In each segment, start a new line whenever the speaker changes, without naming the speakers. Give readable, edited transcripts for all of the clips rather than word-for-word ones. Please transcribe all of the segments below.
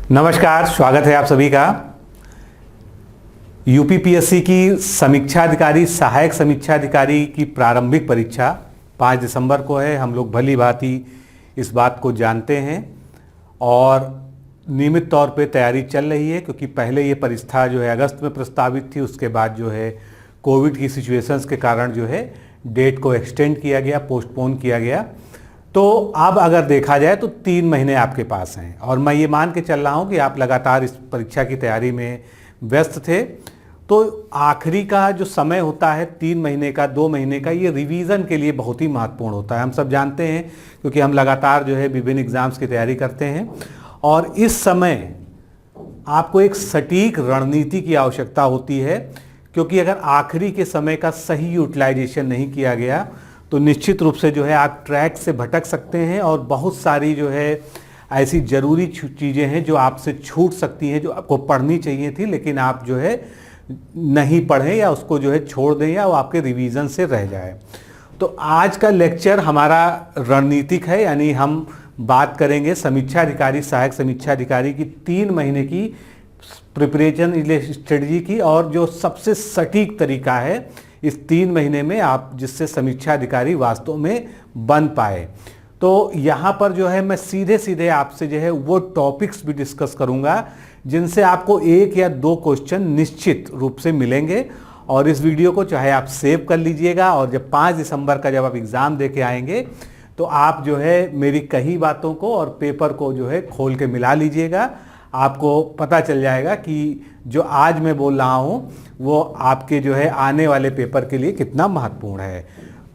नमस्कार, स्वागत है आप सभी का। यूपीपीएससी की समीक्षा अधिकारी, सहायक समीक्षा अधिकारी की प्रारंभिक परीक्षा 5 दिसंबर को है। हम लोग भली भांति इस बात को जानते हैं और नियमित तौर पे तैयारी चल रही है, क्योंकि पहले ये परीक्षा जो है अगस्त में प्रस्तावित थी। उसके बाद जो है कोविड की सिचुएशंस के कारण जो है डेट को एक्सटेंड किया गया, पोस्टपोन किया गया। तो अब अगर देखा जाए तो 3 महीने आपके पास हैं और मैं ये मान के चल रहा हूँ कि आप लगातार इस परीक्षा की तैयारी में व्यस्त थे। तो आखिरी का जो समय होता है 3 महीने का, 2 महीने का, ये रिवीजन के लिए बहुत ही महत्वपूर्ण होता है। हम सब जानते हैं, क्योंकि हम लगातार जो है विभिन्न एग्जाम्स की तैयारी करते हैं और इस समय आपको एक सटीक रणनीति की आवश्यकता होती है, क्योंकि अगर आखिरी के समय का सही यूटिलाइजेशन नहीं किया गया तो निश्चित रूप से जो है आप ट्रैक से भटक सकते हैं और बहुत सारी जो है ऐसी ज़रूरी चीज़ें हैं जो आपसे छूट सकती हैं, जो आपको पढ़नी चाहिए थी, लेकिन आप जो है नहीं पढ़ें या उसको जो है छोड़ दें या वो आपके रिवीजन से रह जाए। तो आज का लेक्चर हमारा रणनीतिक है, यानी हम बात करेंगे समीक्षा अधिकारी, सहायक समीक्षा अधिकारी की 3 महीने की प्रिपरेशन स्ट्रेटजी की, और जो सबसे सटीक तरीका है इस 3 महीने में आप जिससे समीक्षा अधिकारी वास्तव में बन पाए। तो यहाँ पर जो है मैं सीधे सीधे आपसे जो है वो टॉपिक्स भी डिस्कस करूँगा जिनसे आपको 1 या 2 क्वेश्चन निश्चित रूप से मिलेंगे। और इस वीडियो को चाहे आप सेव कर लीजिएगा और जब 5 दिसंबर का जब आप एग्ज़ाम दे के आएंगे तो आप जो है मेरी कही बातों को और पेपर को जो है खोल के मिला लीजिएगा। आपको पता चल जाएगा कि जो आज मैं बोल रहा हूँ वो आपके जो है आने वाले पेपर के लिए कितना महत्वपूर्ण है।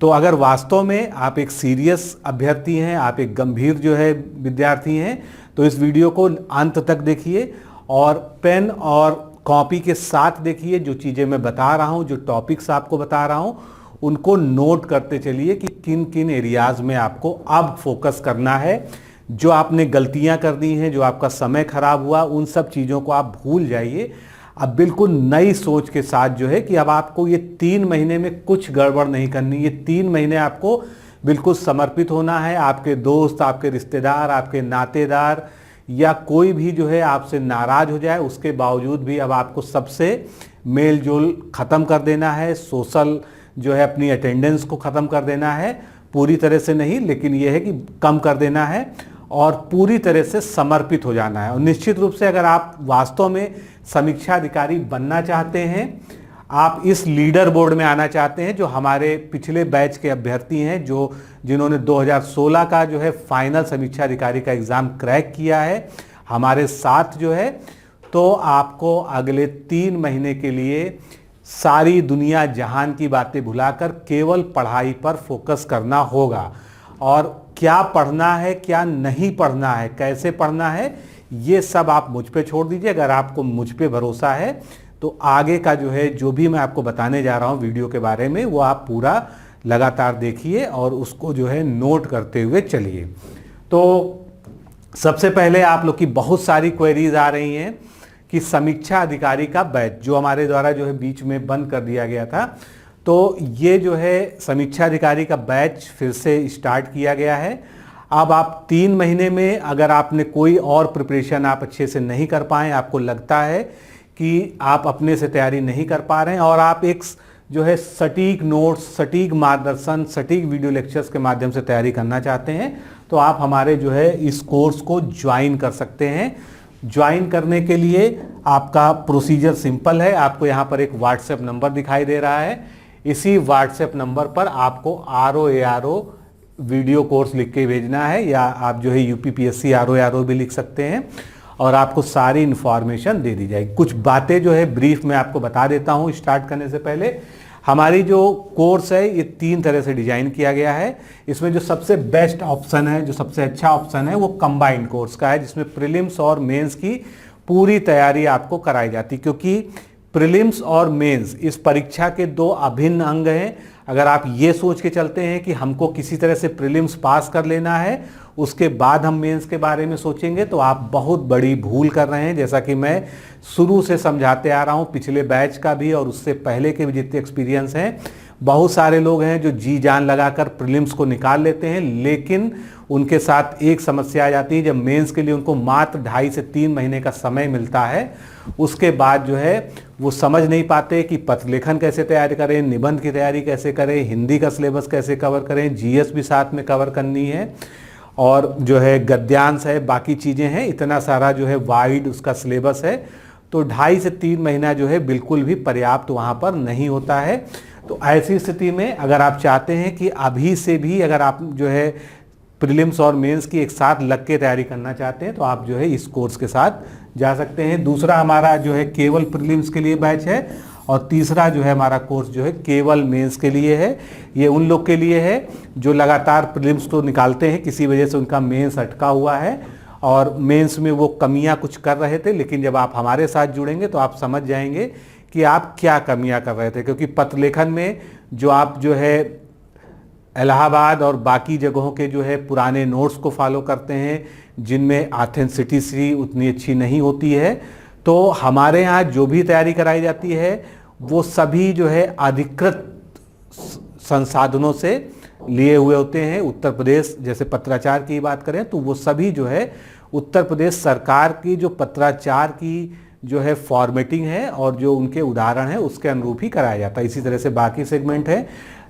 तो अगर वास्तव में आप एक सीरियस अभ्यर्थी हैं, आप एक गंभीर जो है विद्यार्थी हैं, तो इस वीडियो को अंत तक देखिए और पेन और कॉपी के साथ देखिए। जो चीज़ें मैं बता रहा हूँ, जो टॉपिक्स आपको बता रहा हूँ, उनको नोट करते चलिए कि किन किन एरियाज में आपको अब फोकस करना है। जो आपने गलतियां कर दी हैं, जो आपका समय खराब हुआ, उन सब चीज़ों को आप भूल जाइए। अब बिल्कुल नई सोच के साथ जो है कि अब आपको ये 3 महीने में कुछ गड़बड़ नहीं करनी। ये 3 महीने आपको बिल्कुल समर्पित होना है। आपके दोस्त, आपके रिश्तेदार, आपके नातेदार या कोई भी जो है आपसे नाराज़ हो जाए, उसके बावजूद भी अब आपको सबसे मेल जोल ख़त्म कर देना है। सोशल जो है अपनी अटेंडेंस को ख़त्म कर देना है, पूरी तरह से नहीं, लेकिन यह है कि कम कर देना है और पूरी तरह से समर्पित हो जाना है। और निश्चित रूप से अगर आप वास्तव में समीक्षा अधिकारी बनना चाहते हैं, आप इस लीडर बोर्ड में आना चाहते हैं, जो हमारे पिछले बैच के अभ्यर्थी हैं, जिन्होंने 2016 का जो है फाइनल समीक्षा अधिकारी का एग्ज़ाम क्रैक किया है हमारे साथ जो है, तो आपको अगले 3 महीने के लिए सारी दुनिया जहान की बातें भुलाकर केवल पढ़ाई पर फोकस करना होगा। और क्या पढ़ना है, क्या नहीं पढ़ना है, कैसे पढ़ना है, ये सब आप मुझ पे छोड़ दीजिए। अगर आपको मुझ पे भरोसा है तो आगे का जो है जो भी मैं आपको बताने जा रहा हूँ वीडियो के बारे में, वो आप पूरा लगातार देखिए और उसको जो है नोट करते हुए चलिए। तो सबसे पहले आप लोग की बहुत सारी क्वेरीज आ रही हैं कि समीक्षा अधिकारी का बैच जो हमारे द्वारा जो है बीच में बंद कर दिया गया था, तो ये जो है समीक्षा अधिकारी का बैच फिर से स्टार्ट किया गया है। अब आप 3 महीने में अगर आपने कोई और प्रिपरेशन आप अच्छे से नहीं कर पाए, आपको लगता है कि आप अपने से तैयारी नहीं कर पा रहे हैं और आप एक जो है सटीक नोट्स, सटीक मार्गदर्शन, सटीक वीडियो लेक्चर्स के माध्यम से तैयारी करना चाहते हैं, तो आप हमारे जो है इस कोर्स को ज्वाइन कर सकते हैं। ज्वाइन करने के लिए आपका प्रोसीजर सिंपल है। आपको यहाँ पर एक व्हाट्सएप नंबर दिखाई दे रहा है, इसी व्हाट्सएप नंबर पर आपको ROARO वीडियो कोर्स लिख के भेजना है, या आप जो है यूपीपीएससी ROARO भी लिख सकते हैं और आपको सारी इन्फॉर्मेशन दे दी जाएगी। कुछ बातें जो है ब्रीफ में आपको बता देता हूँ स्टार्ट करने से पहले। हमारी जो कोर्स है ये 3 तरह से डिजाइन किया गया है। इसमें जो सबसे बेस्ट ऑप्शन है, जो सबसे अच्छा ऑप्शन है, वो कंबाइंड कोर्स का है, जिसमें प्रीलिम्स और मेंस की पूरी तैयारी आपको कराई जाती, क्योंकि प्रीलिम्स और मेंस इस परीक्षा के 2 अभिन्न अंग हैं। अगर आप ये सोच के चलते हैं कि हमको किसी तरह से प्रीलिम्स पास कर लेना है, उसके बाद हम मेंस के बारे में सोचेंगे, तो आप बहुत बड़ी भूल कर रहे हैं। जैसा कि मैं शुरू से समझाते आ रहा हूँ, पिछले बैच का भी और उससे पहले के भी जितने एक्सपीरियंस हैं, बहुत सारे लोग हैं जो जी जान लगाकर प्रीलिम्स को निकाल लेते हैं, लेकिन उनके साथ एक समस्या आ जाती है, जब मेंस के लिए उनको मात्र 2.5 से 3 महीने का समय मिलता है, उसके बाद जो है वो समझ नहीं पाते कि पत्र लेखन कैसे तैयारी करें, निबंध की तैयारी कैसे करें, हिंदी का सिलेबस कैसे कवर करें, जीएस भी साथ में कवर करनी है, और जो है गद्यांश है, बाकी चीज़ें हैं, इतना सारा जो है वाइड उसका सिलेबस है। तो 2.5 से 3 महीना जो है बिल्कुल भी पर्याप्त वहाँ पर नहीं होता है। तो ऐसी स्थिति में अगर आप चाहते हैं कि अभी से भी अगर आप जो है प्रीलिम्स और मेंस की एक साथ लग के तैयारी करना चाहते हैं, तो आप जो है इस कोर्स के साथ जा सकते हैं। दूसरा हमारा जो है केवल प्रीलिम्स के लिए बैच है, और तीसरा जो है हमारा कोर्स जो है केवल मेंस के लिए है। ये उन लोग के लिए है जो लगातार प्रीलिम्स तो निकालते हैं, किसी वजह से उनका मेंस अटका हुआ है और मेंस में वो कमियां कुछ कर रहे थे, लेकिन जब आप हमारे साथ जुड़ेंगे तो आप समझ जाएंगे कि आप क्या कमियां कर रहे थे। क्योंकि पत्र लेखन में जो आप जो है इलाहाबाद और बाकी जगहों के जो है पुराने नोट्स को फॉलो करते हैं, जिनमें ऑथेंटिसिटी उतनी अच्छी नहीं होती है, तो हमारे यहाँ जो भी तैयारी कराई जाती है वो सभी जो है अधिकृत संसाधनों से लिए हुए होते हैं। उत्तर प्रदेश, जैसे पत्राचार की बात करें तो वो सभी जो है उत्तर प्रदेश सरकार की जो पत्राचार की जो है फॉर्मेटिंग है और जो उनके उदाहरण है उसके अनुरूप ही कराया जाता है। इसी तरह से बाकी सेगमेंट है,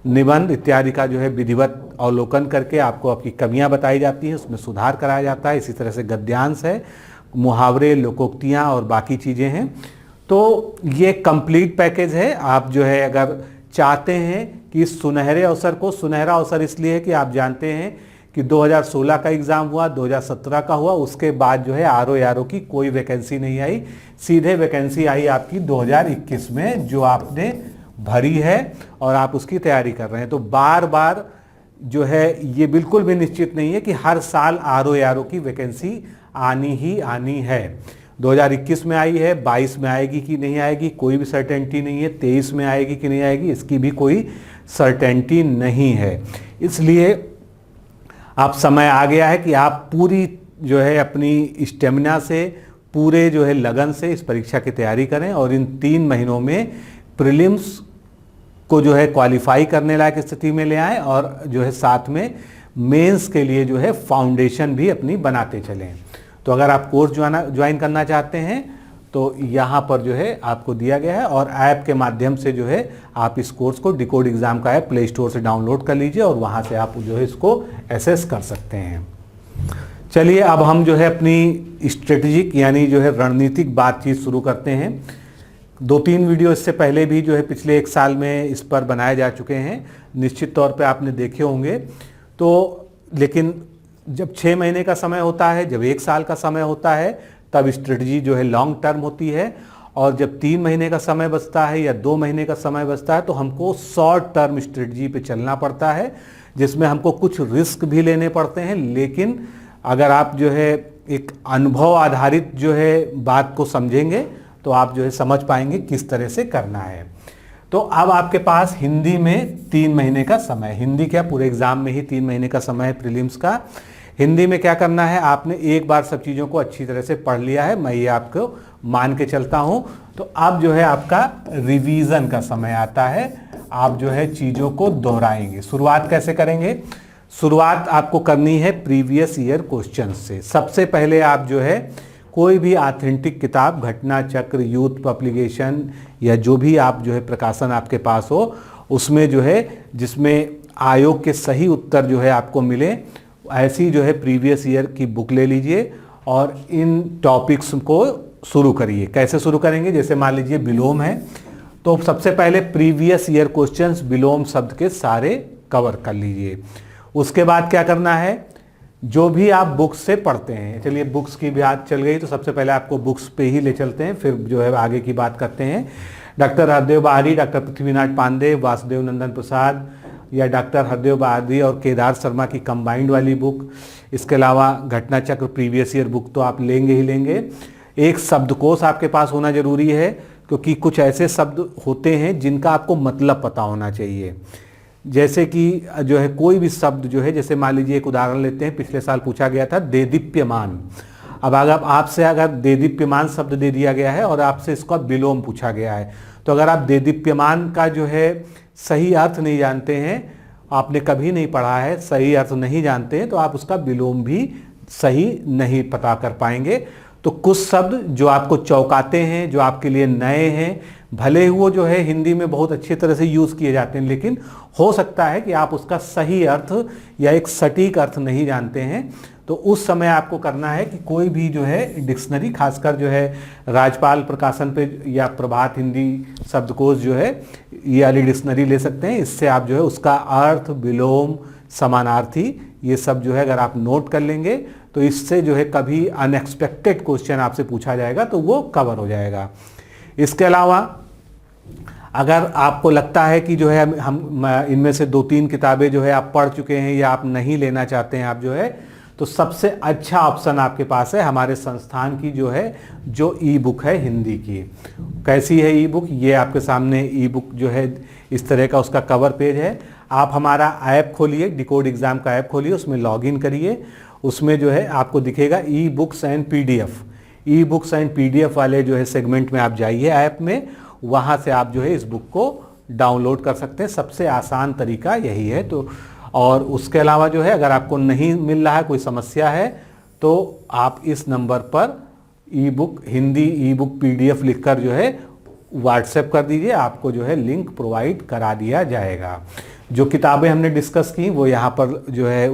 निबंध इत्यादि का जो है विधिवत अवलोकन करके आपको आपकी कमियां बताई जाती है, उसमें सुधार कराया जाता है। इसी तरह से गद्यांश है, मुहावरे, लोकोक्तियाँ और बाकी चीज़ें हैं। तो ये कंप्लीट पैकेज है। आप जो है अगर चाहते हैं कि सुनहरे अवसर को, सुनहरा अवसर इसलिए है कि आप जानते हैं कि 2016 का एग्ज़ाम हुआ, 2017 का हुआ, उसके बाद जो है आरओ की कोई वैकेंसी नहीं आई, सीधे वैकेंसी आई आपकी 2021 में, जो आपने भरी है और आप उसकी तैयारी कर रहे हैं। तो बार बार जो है ये बिल्कुल भी निश्चित नहीं है कि हर साल आरओ की वैकेंसी आनी ही आनी है। 2021 में आई है, 22 में आएगी कि नहीं आएगी कोई भी सर्टेनिटी नहीं है, 23 में आएगी कि नहीं आएगी इसकी भी कोई सर्टेनिटी नहीं है। इसलिए आप समय आ गया है कि आप पूरी जो है अपनी स्टेमिना से, पूरे जो है लगन से इस परीक्षा की तैयारी करें और इन 3 महीनों में प्रीलिम्स को जो है क्वालिफाई करने लायक स्थिति में ले आएँ और जो है साथ में मेंस के लिए जो है फाउंडेशन भी अपनी बनाते चलें। तो अगर आप कोर्स ज्वाइन करना चाहते हैं तो यहाँ पर जो है आपको दिया गया है, और ऐप के माध्यम से जो है आप इस कोर्स को डिकोड एग्ज़ाम का ऐप प्ले स्टोर से डाउनलोड कर लीजिए और वहाँ से आप जो है इसको एसेस कर सकते हैं। चलिए अब हम जो है अपनी स्ट्रेटेजिक यानी जो है रणनीतिक बातचीत शुरू करते हैं। 2-3 वीडियो इससे पहले भी जो है पिछले 1 साल में इस पर बनाए जा चुके हैं, निश्चित तौर पे आपने देखे होंगे। तो लेकिन जब 6 महीने का समय होता है, जब 1 साल का समय होता है, तब स्ट्रेटजी जो है लॉन्ग टर्म होती है, और जब 3 महीने का समय बचता है या 2 महीने का समय बचता है तो हमको शॉर्ट टर्म स्ट्रेटजी पे चलना पड़ता है, जिसमें हमको कुछ रिस्क भी लेने पड़ते हैं। लेकिन अगर आप जो है एक अनुभव आधारित जो है बात को समझेंगे तो आप जो है समझ पाएंगे किस तरह से करना है। तो अब आपके पास हिंदी में 3 महीने का समय, हिंदी क्या पूरे एग्जाम में ही 3 महीने का समय है प्रीलिम्स का। हिंदी में क्या करना है, आपने एक बार सब चीज़ों को अच्छी तरह से पढ़ लिया है, मैं ये आपको मान के चलता हूँ। तो अब जो है आपका रिवीजन का समय आता है, आप जो है चीज़ों को दोहराएंगे। शुरुआत कैसे करेंगे? शुरुआत आपको करनी है प्रीवियस ईयर क्वेश्चन से। सबसे पहले आप जो है कोई भी ऑथेंटिक किताब, घटना चक्र, यूथ पब्लिकेशन या जो भी आप जो है प्रकाशन आपके पास हो, उसमें जो है जिसमें आयोग के सही उत्तर जो है आपको मिले, ऐसी जो है प्रीवियस ईयर की बुक ले लीजिए और इन टॉपिक्स को शुरू करिए। कैसे शुरू करेंगे? जैसे मान लीजिए विलोम है, तो सबसे पहले प्रीवियस ईयर क्वेश्चंस विलोम शब्द के सारे कवर कर लीजिए। उसके बाद क्या करना है, जो भी आप बुक्स से पढ़ते हैं, चलिए बुक्स की बात चल गई तो सबसे पहले आपको बुक्स पे ही ले चलते हैं, फिर जो है आगे की बात करते हैं। डॉक्टर हरदेव बहारी, डॉक्टर पृथ्वीनाथ पांडे, वासुदेव नंदन प्रसाद या डॉक्टर हरदेव बहारी और केदार शर्मा की कंबाइंड वाली बुक, इसके अलावा घटना चक्र प्रीवियस ईयर बुक तो आप लेंगे ही लेंगे। एक शब्दकोश आपके पास होना जरूरी है, क्योंकि कुछ ऐसे शब्द होते हैं जिनका आपको मतलब पता होना चाहिए। जैसे कि जो है कोई भी शब्द जो है, जैसे मान लीजिए एक उदाहरण लेते हैं, पिछले साल पूछा गया था देदीप्यमान। अब अगर आपसे अगर देदीप्यमान शब्द दे दिया गया है और आपसे इसका विलोम पूछा गया है, तो अगर आप देदीप्यमान का जो है सही अर्थ नहीं जानते हैं, आपने कभी नहीं पढ़ा है, सही अर्थ नहीं जानते हैं, तो आप उसका विलोम भी सही नहीं पता कर पाएंगे। तो कुछ शब्द जो आपको चौंकाते हैं, जो आपके लिए नए हैं, भले वो जो है हिंदी में बहुत अच्छी तरह से यूज़ किए जाते हैं, लेकिन हो सकता है कि आप उसका सही अर्थ या एक सटीक अर्थ नहीं जानते हैं। तो उस समय आपको करना है कि कोई भी जो है डिक्शनरी, खासकर जो है राजपाल प्रकाशन पे या प्रभात हिंदी शब्दकोश जो है, ये वाली डिक्शनरी ले सकते हैं। इससे आप जो है उसका अर्थ, विलोम, समानार्थी, ये सब जो है अगर आप नोट कर लेंगे तो इससे जो है कभी अनएक्सपेक्टेड क्वेश्चन आपसे पूछा जाएगा तो वो कवर हो जाएगा। इसके अलावा अगर आपको लगता है कि जो है हम इनमें से 2-3 किताबें जो है आप पढ़ चुके हैं या आप नहीं लेना चाहते हैं आप जो है, तो सबसे अच्छा ऑप्शन आपके पास है हमारे संस्थान की जो ई बुक है हिंदी की। कैसी है ई बुक? ये आपके सामने ई बुक जो है इस तरह का उसका कवर पेज है। आप हमारा ऐप खोलिए, डिकोड एग्जाम का ऐप खोलिए, उसमें लॉगिन करिए। उसमें जो है आपको दिखेगा e books and PDF. E books and PDF वाले जो है सेगमेंट में आप जाइए ऐप में, वहाँ से आप जो है इस बुक को डाउनलोड कर सकते हैं। सबसे आसान तरीका यही है। तो और उसके अलावा जो है अगर आपको नहीं मिल रहा है, कोई समस्या है, तो आप इस नंबर पर ई बुक हिंदी ई बुक पीडीएफ लिखकर जो है व्हाट्सएप कर दीजिए, आपको जो है लिंक प्रोवाइड करा दिया जाएगा। जो किताबें हमने डिस्कस की वो यहाँ पर जो है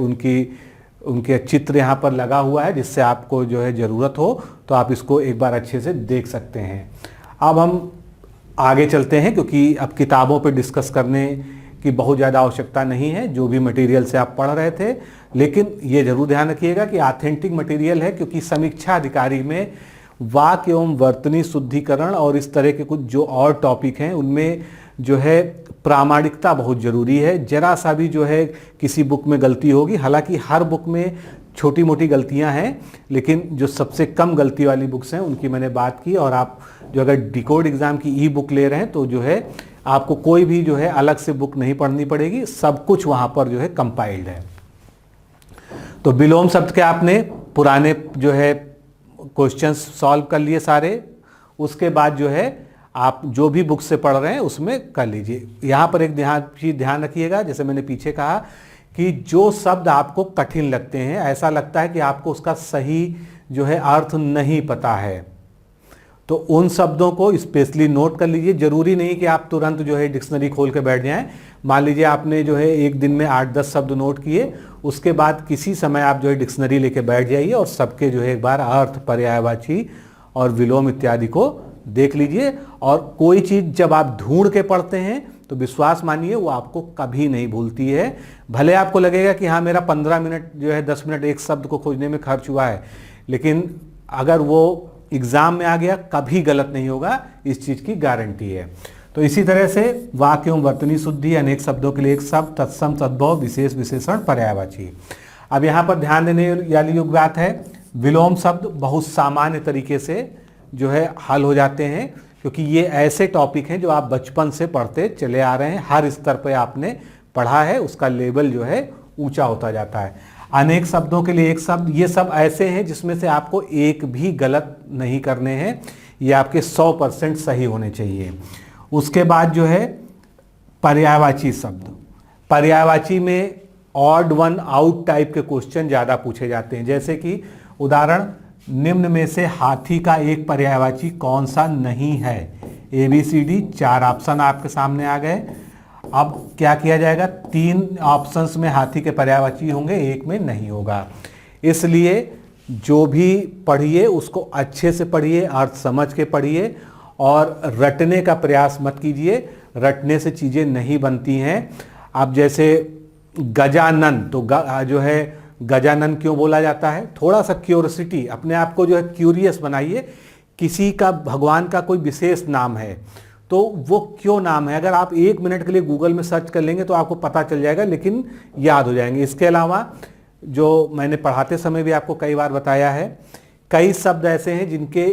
उनके चित्र यहाँ पर लगा हुआ है, जिससे आपको जो है ज़रूरत हो तो आप इसको एक बार अच्छे से देख सकते हैं। अब हम आगे चलते हैं, क्योंकि अब किताबों पर डिस्कस करने की बहुत ज़्यादा आवश्यकता नहीं है, जो भी मटेरियल से आप पढ़ रहे थे। लेकिन ये जरूर ध्यान रखिएगा कि ऑथेंटिक मटेरियल है, क्योंकि समीक्षा अधिकारी में वाक्य एवं वर्तनी शुद्धिकरण और इस तरह के कुछ जो और टॉपिक हैं उनमें जो है प्रामाणिकता बहुत ज़रूरी है। जरा सा भी जो है किसी बुक में गलती होगी, हालांकि हर बुक में छोटी मोटी गलतियां हैं, लेकिन जो सबसे कम गलती वाली बुक्स हैं उनकी मैंने बात की। और आप जो अगर डिकोड एग्ज़ाम की ई बुक ले रहे हैं तो जो है आपको कोई भी जो है अलग से बुक नहीं पढ़नी पड़ेगी, सब कुछ वहाँ पर जो है कंपाइल्ड है। तो विलोम शब्द के आपने पुराने जो है क्वेश्चंस सॉल्व कर लिए सारे। उसके बाद जो है आप जो भी बुक से पढ़ रहे हैं उसमें कर लीजिए। यहाँ पर एक ध्यान रखिएगा, जैसे मैंने पीछे कहा कि जो शब्द आपको कठिन लगते हैं, ऐसा लगता है कि आपको उसका सही जो है अर्थ नहीं पता है, तो उन शब्दों को स्पेशली नोट कर लीजिए। जरूरी नहीं कि आप तुरंत जो है डिक्शनरी खोल के बैठ जाएं। मान लीजिए आपने जो है एक दिन में 8-10 शब्द नोट किए, उसके बाद किसी समय आप जो है डिक्शनरी लेके बैठ जाइए और सबके जो है एक बार अर्थ, पर्यायवाची और विलोम इत्यादि को देख लीजिए। और कोई चीज़ जब आप ढूंढ के पढ़ते हैं तो विश्वास मानिए वो आपको कभी नहीं भूलती है। भले आपको लगेगा कि हाँ मेरा 15 मिनट जो है 10 मिनट एक शब्द को खोजने में खर्च हुआ है, लेकिन अगर वो एग्जाम में आ गया कभी गलत नहीं होगा, इस चीज़ की गारंटी है। तो इसी तरह से वाक्य एवं वर्तनी शुद्धि, अनेक शब्दों के लिए एक शब्द, तत्सम, तद्भव, विशेष, विशेषण, पर्यायवाची। अब यहाँ पर ध्यान देने वाली योग्य बात है, विलोम शब्द बहुत सामान्य तरीके से जो है हल हो जाते हैं, क्योंकि ये ऐसे टॉपिक हैं जो आप बचपन से पढ़ते चले आ रहे हैं, हर स्तर पर आपने पढ़ा है, उसका लेवल जो है ऊंचा होता जाता है। अनेक शब्दों के लिए एक शब्द, ये सब ऐसे हैं जिसमें से आपको एक भी गलत नहीं करने हैं, ये आपके 100% सही होने चाहिए। उसके बाद जो है पर्यायवाची शब्द, पर्यायवाची में ऑड वन आउट टाइप के क्वेश्चन ज़्यादा पूछे जाते हैं। जैसे कि उदाहरण, निम्न में से हाथी का एक पर्यायवाची कौन सा नहीं है? ABCD 4 ऑप्शन आपके सामने आ गए। अब क्या किया जाएगा? 3 ऑप्शंस में हाथी के पर्यायवाची होंगे, एक में नहीं होगा। इसलिए जो भी पढ़िए उसको अच्छे से पढ़िए, अर्थ समझ के पढ़िए और रटने का प्रयास मत कीजिए। रटने से चीज़ें नहीं बनती हैं। अब जैसे गजानन, तो जो है गजानन क्यों बोला जाता है? थोड़ा सा क्यूरियोसिटी, अपने आप को जो है क्यूरियस बनाइए। किसी का, भगवान का कोई विशेष नाम है तो वो क्यों नाम है, अगर आप 1 मिनट के लिए गूगल में सर्च कर लेंगे तो आपको पता चल जाएगा, लेकिन याद हो जाएंगे। इसके अलावा जो मैंने पढ़ाते समय भी आपको कई बार बताया है, कई शब्द ऐसे हैं जिनके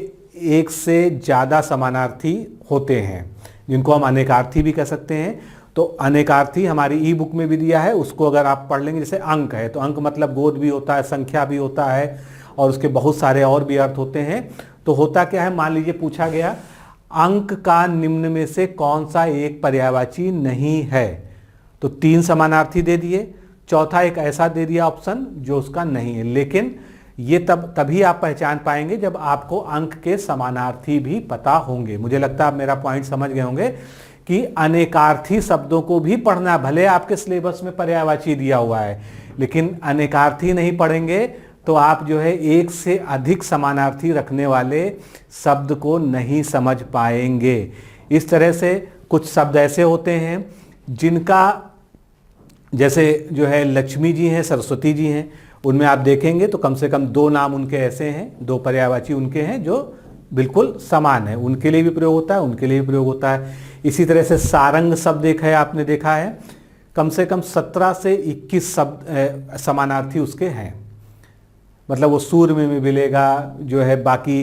एक से ज़्यादा समानार्थी होते हैं, जिनको हम अनेकार्थी भी कह सकते हैं। तो अनेकार्थी हमारी ई बुक में भी दिया है, उसको अगर आप पढ़ लेंगे, जैसे अंक है तो अंक मतलब गोद भी होता है, संख्या भी होता है और उसके बहुत सारे और भी अर्थ होते हैं। तो होता क्या है, मान लीजिए पूछा गया अंक का निम्न में से कौन सा एक पर्यायवाची नहीं है। तो 3 समानार्थी दे दिए, चौथा एक ऐसा दे दिया ऑप्शन जो उसका नहीं है। लेकिन ये तभी आप पहचान पाएंगे जब आपको अंक के समानार्थी भी पता होंगे। मुझे लगता है आप मेरा पॉइंट समझ गए होंगे कि अनेकार्थी शब्दों को भी पढ़ना, भले आपके सिलेबस में पर्यायवाची दिया हुआ है, लेकिन अनेकार्थी नहीं पढ़ेंगे तो आप जो है एक से अधिक समानार्थी रखने वाले शब्द को नहीं समझ पाएंगे। इस तरह से कुछ शब्द ऐसे होते हैं जिनका, जैसे जो है लक्ष्मी जी हैं, सरस्वती जी हैं, उनमें आप देखेंगे तो कम से कम 2 नाम उनके ऐसे हैं, 2 पर्यायवाची उनके हैं जो बिल्कुल समान है, उनके लिए भी प्रयोग होता है, उनके लिए भी प्रयोग होता है। इसी तरह से सारंग शब्द एक है, आपने देखा है, कम से कम 17 से 21 शब्द समानार्थी उसके हैं। मतलब वो सूर में भी मिलेगा, जो है बाकी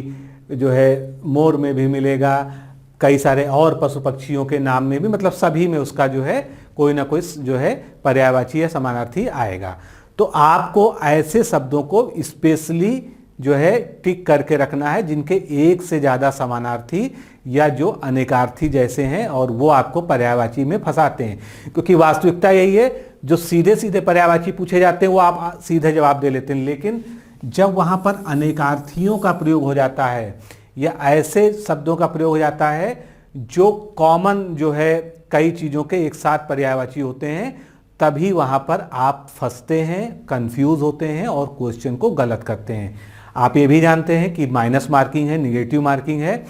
जो है मोर में भी मिलेगा, कई सारे और पशु पक्षियों के नाम में भी, मतलब सभी में उसका जो है कोई ना कोई जो है पर्यायवाची या समानार्थी आएगा। तो आपको ऐसे शब्दों को स्पेशली जो है टिक करके रखना है जिनके एक से ज़्यादा समानार्थी या जो अनेकार्थी जैसे हैं और वो आपको पर्यायवाची में फंसाते हैं। क्योंकि वास्तविकता यही है, जो सीधे सीधे पर्यायवाची पूछे जाते हैं वो आप सीधे जवाब दे लेते हैं, लेकिन जब वहाँ पर अनेकार्थियों का प्रयोग हो जाता है या ऐसे शब्दों का प्रयोग हो जाता है जो कॉमन जो है कई चीज़ों के एक साथ पर्यायवाची होते हैं, तभी वहाँ पर आप फंसते हैं, कंफ्यूज होते हैं और क्वेश्चन को गलत करते हैं। आप ये भी जानते हैं कि माइनस मार्किंग है, निगेटिव मार्किंग है,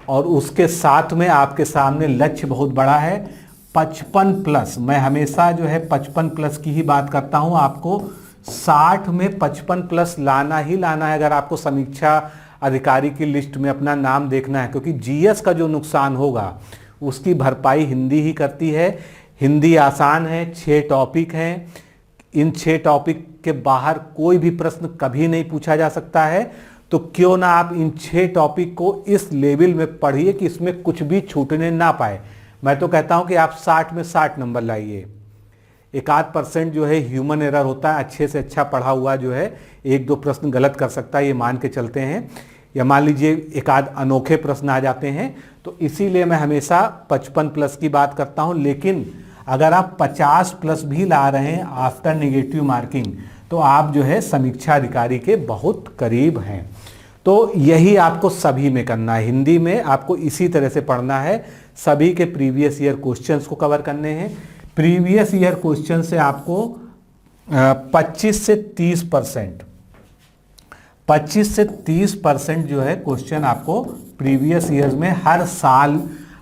और उसके साथ में आपके सामने लक्ष्य बहुत बड़ा है, 55 प्लस। मैं हमेशा जो है 55 प्लस की ही बात करता हूँ। आपको 60 में 55 प्लस लाना ही लाना है अगर आपको समीक्षा अधिकारी की लिस्ट में अपना नाम देखना है, क्योंकि जीएस का जो नुकसान होगा उसकी भरपाई हिंदी ही करती है। हिंदी आसान है, 6 टॉपिक हैं, इन 6 टॉपिक के बाहर कोई भी प्रश्न कभी नहीं पूछा जा सकता है। तो क्यों ना आप इन 6 टॉपिक को इस लेवल में पढ़िए कि इसमें कुछ भी छूटने ना पाए। मैं तो कहता हूं कि आप 60 में 60 नंबर लाइए। 1-8% जो है ह्यूमन एरर होता है, अच्छे से अच्छा पढ़ा हुआ जो है 1-2 प्रश्न गलत कर सकता है, ये मान के चलते हैं, या मान लीजिए 1-8 अनोखे प्रश्न आ जाते हैं। तो इसीलिए मैं हमेशा 55 प्लस की बात करता हूं। लेकिन अगर आप 50 प्लस भी ला रहे हैं आफ्टर निगेटिव मार्किंग, तो आप जो है समीक्षा अधिकारी के बहुत करीब हैं। तो यही आपको सभी में करना है। हिंदी में आपको इसी तरह से पढ़ना है, सभी के प्रीवियस ईयर क्वेश्चंस को कवर करने हैं। प्रीवियस ईयर क्वेश्चन से आपको 25 से 30%, 25 से 30% जो है क्वेश्चन आपको प्रीवियस ईयर्स में हर साल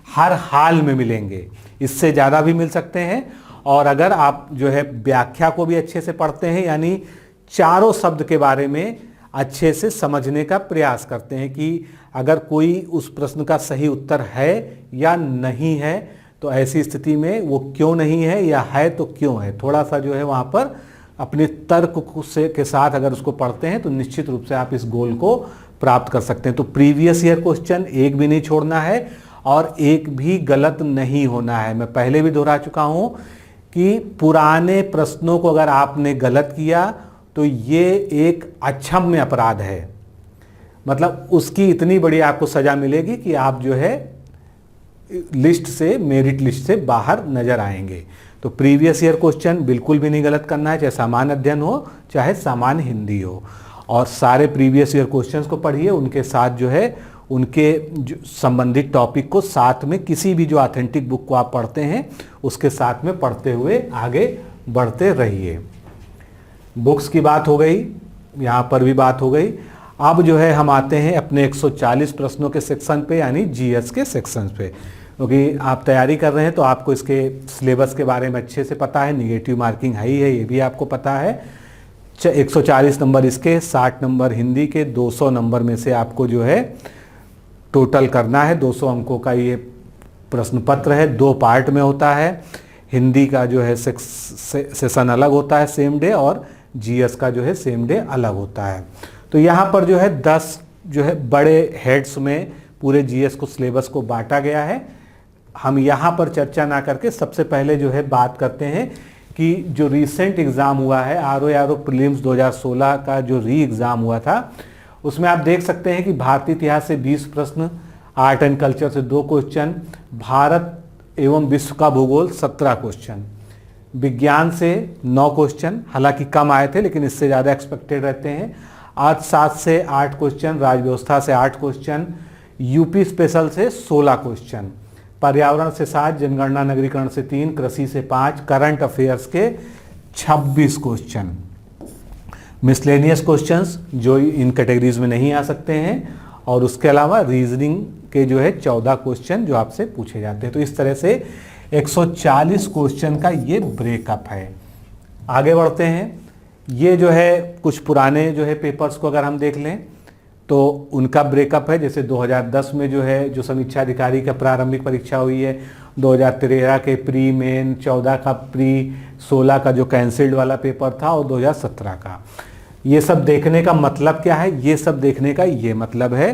हर हाल में मिलेंगे। इससे ज़्यादा भी मिल सकते हैं। और अगर आप जो है व्याख्या को भी अच्छे से पढ़ते हैं, यानी चारों शब्द के बारे में अच्छे से समझने का प्रयास करते हैं कि अगर कोई उस प्रश्न का सही उत्तर है या नहीं है, तो ऐसी स्थिति में वो क्यों नहीं है या है तो क्यों है, थोड़ा सा जो है वहाँ पर अपने तर्क के साथ अगर उसको पढ़ते हैं तो निश्चित रूप से आप इस गोल को प्राप्त कर सकते हैं। तो प्रीवियस ईयर क्वेश्चन एक भी नहीं छोड़ना है और एक भी गलत नहीं होना है। मैं पहले भी दोहरा चुका हूँ कि पुराने प्रश्नों को अगर आपने गलत किया तो ये एक अक्षम्य अपराध है, मतलब उसकी इतनी बड़ी आपको सज़ा मिलेगी कि आप जो है लिस्ट से, मेरिट लिस्ट से बाहर नजर आएंगे। तो प्रीवियस ईयर क्वेश्चन बिल्कुल भी नहीं गलत करना है, चाहे सामान्य अध्ययन हो चाहे सामान्य हिंदी हो। और सारे प्रीवियस ईयर क्वेश्चंस को पढ़िए, उनके साथ जो है उनके जो संबंधित टॉपिक को साथ में किसी भी जो ऑथेंटिक बुक को आप पढ़ते हैं उसके साथ में पढ़ते हुए आगे बढ़ते रहिए। बुक्स की बात हो गई, यहाँ पर भी बात हो गई। अब जो है हम आते हैं अपने 140 प्रश्नों के सेक्शन पे, यानी जीएस के सेक्शन पे, क्योंकि आप तैयारी कर रहे हैं तो आपको इसके सिलेबस के बारे में अच्छे से पता है। निगेटिव मार्किंग है ही है, ये भी आपको पता है। 140 नंबर इसके, 60 नंबर हिंदी के, 200 नंबर में से आपको जो है टोटल करना है। 200 अंकों का ये प्रश्न पत्र है, 2 पार्ट में होता है। हिंदी का जो है सेशन अलग होता है सेम डे, और जीएस का जो है सेम डे अलग होता है। तो यहाँ पर जो है 10 जो है बड़े हेड्स में पूरे जीएस को सिलेबस को बांटा गया है। हम यहाँ पर चर्चा ना करके सबसे पहले जो है बात करते हैं कि जो रिसेंट एग्ज़ाम हुआ है आरओ प्रीलिम्स 2016 का जो री एग्ज़ाम हुआ था, उसमें आप देख सकते हैं कि भारतीय इतिहास से 20 प्रश्न, आर्ट एंड कल्चर से 2 क्वेश्चन, भारत एवं विश्व का भूगोल 17 क्वेश्चन, विज्ञान से 9 क्वेश्चन, हालांकि कम आए थे लेकिन इससे ज़्यादा एक्सपेक्टेड रहते हैं, आज 7 से 8 क्वेश्चन, राज व्यवस्था से 8 क्वेश्चन, यूपी स्पेशल से 16 क्वेश्चन, पर्यावरण से 7, जनगणना नगरीकरण से 3, कृषि से 5, करंट अफेयर्स के 26 क्वेश्चन, मिसलेनियस क्वेश्चंस जो इन कैटेगरीज में नहीं आ सकते हैं, और उसके अलावा रीजनिंग के जो है 14 क्वेश्चन जो आपसे पूछे जाते हैं। तो इस तरह से 140 क्वेश्चन का ये ब्रेकअप है। आगे बढ़ते हैं। ये जो है कुछ पुराने जो है पेपर्स को अगर हम देख लें तो उनका ब्रेकअप है। जैसे 2010 में जो है जो समीक्षा अधिकारी का प्रारंभिक परीक्षा हुई है, 2013 के प्री मेन, 14 का प्री, 16 का जो कैंसिल्ड वाला पेपर था और 2017 का। ये सब देखने का मतलब क्या है? ये सब देखने का ये मतलब है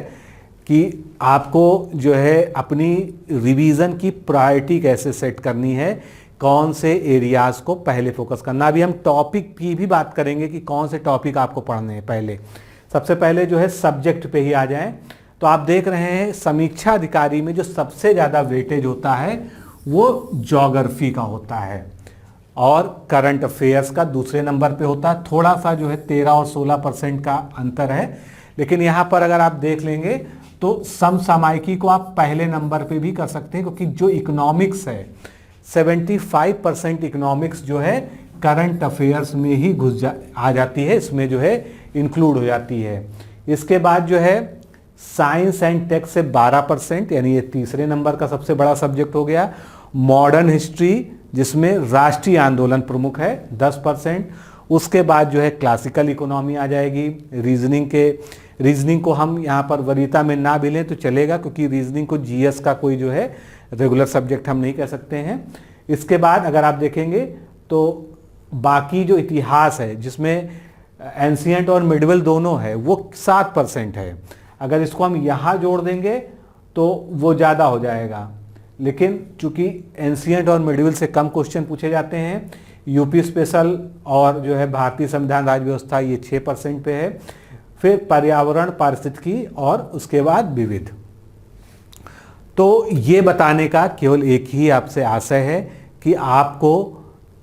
कि आपको जो है अपनी रिवीजन की प्रायोरिटी कैसे सेट करनी है, कौन से एरियाज़ को पहले फोकस करना। अभी हम टॉपिक की भी बात करेंगे कि कौन से टॉपिक आपको पढ़ने हैं। पहले सबसे पहले जो है सब्जेक्ट पे ही आ जाएं तो आप देख रहे हैं समीक्षा अधिकारी में जो सबसे ज़्यादा वेटेज होता है वो ज्योग्राफी का होता है और करंट अफेयर्स का दूसरे नंबर पे होता है। थोड़ा सा जो है 13 और 16% का अंतर है, लेकिन यहाँ पर अगर आप देख लेंगे तो समसामयिकी को आप पहले नंबर पे भी कर सकते हैं, क्योंकि जो इकोनॉमिक्स है 75% इकोनॉमिक्स जो है करंट अफेयर्स में ही आ जाती है, इसमें जो है इंक्लूड हो जाती है। इसके बाद जो है साइंस एंड टेक से 12%, यानी ये तीसरे नंबर का सबसे बड़ा सब्जेक्ट हो गया। मॉडर्न हिस्ट्री जिसमें राष्ट्रीय आंदोलन प्रमुख है 10%। उसके बाद जो है क्लासिकल इकोनॉमी आ जाएगी। रीजनिंग को हम यहाँ पर वरीयता में ना भी लें तो चलेगा, क्योंकि रीजनिंग को जीएस का कोई जो है रेगुलर सब्जेक्ट हम नहीं कह सकते हैं। इसके बाद अगर आप देखेंगे तो बाकी जो इतिहास है जिसमें एंशिएंट और मिडिवल दोनों है वो 7% है। अगर इसको हम यहाँ जोड़ देंगे तो वो ज़्यादा हो जाएगा, लेकिन चूंकि एंशिएंट और मिडिवल से कम क्वेश्चन पूछे जाते हैं, यूपी स्पेशल और जो है भारतीय संविधान राज्य व्यवस्था ये 6% पे है। फिर पर्यावरण, पारिस्थितिकी और उसके बाद विविध। तो ये बताने का केवल एक ही आपसे आशय है कि आपको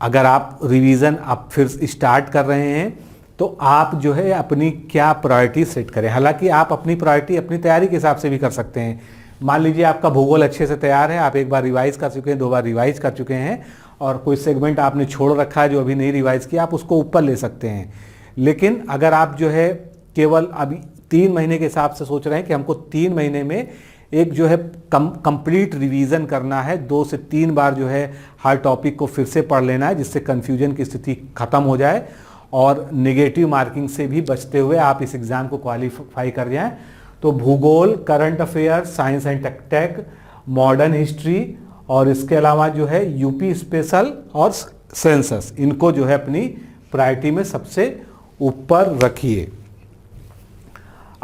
अगर आप रिवीजन आप फिर स्टार्ट कर रहे हैं तो आप जो है अपनी क्या प्रायोरिटी सेट करें। हालांकि आप अपनी प्रायोरिटी अपनी तैयारी के हिसाब से भी कर सकते हैं। मान लीजिए आपका भूगोल अच्छे से तैयार है, आप एक बार रिवाइज कर चुके हैं, 2 बार रिवाइज कर चुके हैं, और कोई सेगमेंट आपने छोड़ रखा है जो अभी नहीं रिवाइज किया, आप उसको ऊपर ले सकते हैं। लेकिन अगर आप जो है केवल अभी 3 महीने के हिसाब से सोच रहे हैं कि हमको 3 महीने में एक जो है कंप्लीट रिवीजन करना है, 2 से 3 बार जो है हर टॉपिक को फिर से पढ़ लेना है, जिससे कन्फ्यूजन की स्थिति खत्म हो जाए और नेगेटिव मार्किंग से भी बचते हुए आप इस एग्ज़ाम को क्वालिफाई कर जाएं। तो भूगोल, current affairs, science and tech, modern history और इसके अलावा जो है यूपी स्पेशल और सेंसस, इनको जो है अपनी प्रायोरिटी में सबसे ऊपर रखिए।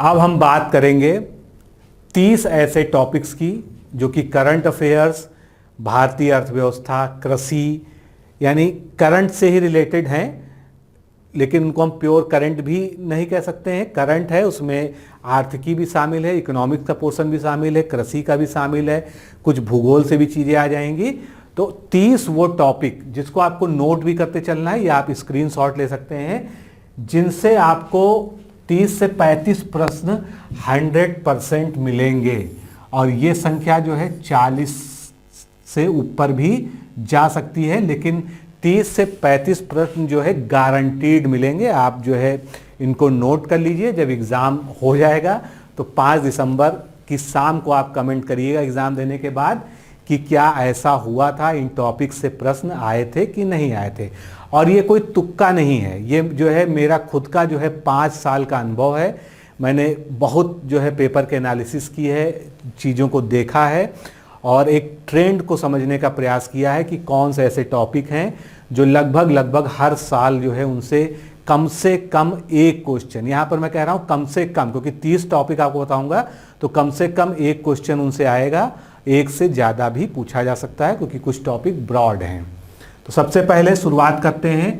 अब हम बात करेंगे 30 ऐसे टॉपिक्स की जो कि करंट अफेयर्स, भारतीय अर्थव्यवस्था, कृषि, यानी करंट से ही रिलेटेड हैं, लेकिन उनको हम प्योर करंट भी नहीं कह सकते हैं। करंट है, उसमें आर्थिकी भी शामिल है, इकोनॉमिक्स का पोर्शन भी शामिल है, कृषि का भी शामिल है, कुछ भूगोल से भी चीज़ें आ जाएंगी। तो 30 वो टॉपिक जिसको आपको नोट भी करते चलना है या आप स्क्रीनशॉट ले सकते हैं, जिनसे आपको 30 से 35 प्रश्न 100% मिलेंगे, और ये संख्या जो है 40 से ऊपर भी जा सकती है, लेकिन 30 से 35 प्रश्न जो है गारंटीड मिलेंगे। आप जो है इनको नोट कर लीजिए। जब एग्ज़ाम हो जाएगा तो 5 दिसंबर की शाम को आप कमेंट करिएगा एग्ज़ाम देने के बाद कि क्या ऐसा हुआ था, इन टॉपिक से प्रश्न आए थे कि नहीं आए थे। और ये कोई तुक्का नहीं है, ये जो है मेरा खुद का जो है 5 साल का अनुभव है। मैंने बहुत जो है पेपर के एनालिसिस की है, चीज़ों को देखा है और एक ट्रेंड को समझने का प्रयास किया है कि कौन से ऐसे टॉपिक हैं जो लगभग हर साल जो है उनसे कम से कम एक क्वेश्चन, यहाँ पर मैं कह रहा हूँ कम से कम, क्योंकि 30 टॉपिक आपको बताऊंगा तो कम से कम एक क्वेश्चन उनसे आएगा, एक से ज़्यादा भी पूछा जा सकता है क्योंकि कुछ टॉपिक ब्रॉड हैं। तो सबसे पहले शुरुआत करते हैं,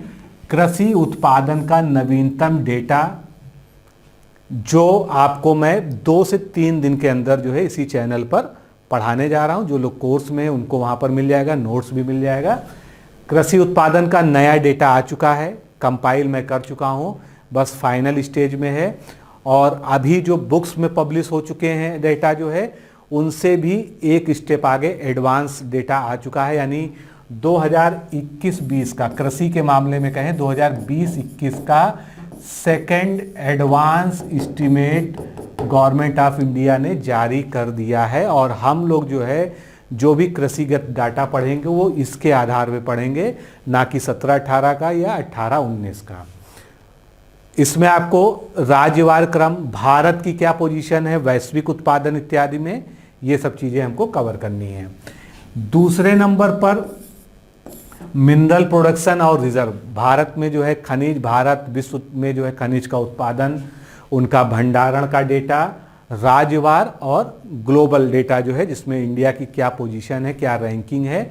कृषि उत्पादन का नवीनतम डेटा जो आपको मैं 2 से 3 दिन के अंदर जो है इसी चैनल पर पढ़ाने जा रहा हूं। जो लोग कोर्स में उनको वहां पर मिल जाएगा, नोट्स भी मिल जाएगा। कृषि उत्पादन का नया डेटा आ चुका है, कंपाइल मैं कर चुका हूं, बस फाइनल स्टेज में है। और अभी जो बुक्स में पब्लिश हो चुके हैं डेटा जो है, उनसे भी एक स्टेप आगे एडवांस डेटा आ चुका है। यानी 2021-20 का, कृषि के मामले में कहें 2020-21 का second advance estimate government of India ने जारी कर दिया है। और हम लोग जो है जो भी कृषिगत डाटा पढ़ेंगे वो इसके आधार पे पढ़ेंगे, ना कि 17-18 का या 18-19 का। इसमें आपको राज्यवार क्रम, भारत की क्या पोजीशन है वैश्विक उत्पादन इत्यादि में, ये सब चीज़ें हमको कवर करनी है। दूसरे नंबर पर मिनरल प्रोडक्शन और रिजर्व, भारत में जो है खनिज, भारत विश्व में जो है खनिज का उत्पादन, उनका भंडारण का डेटा, राज्यवार और ग्लोबल डेटा जो है जिसमें इंडिया की क्या पोजीशन है, क्या रैंकिंग है,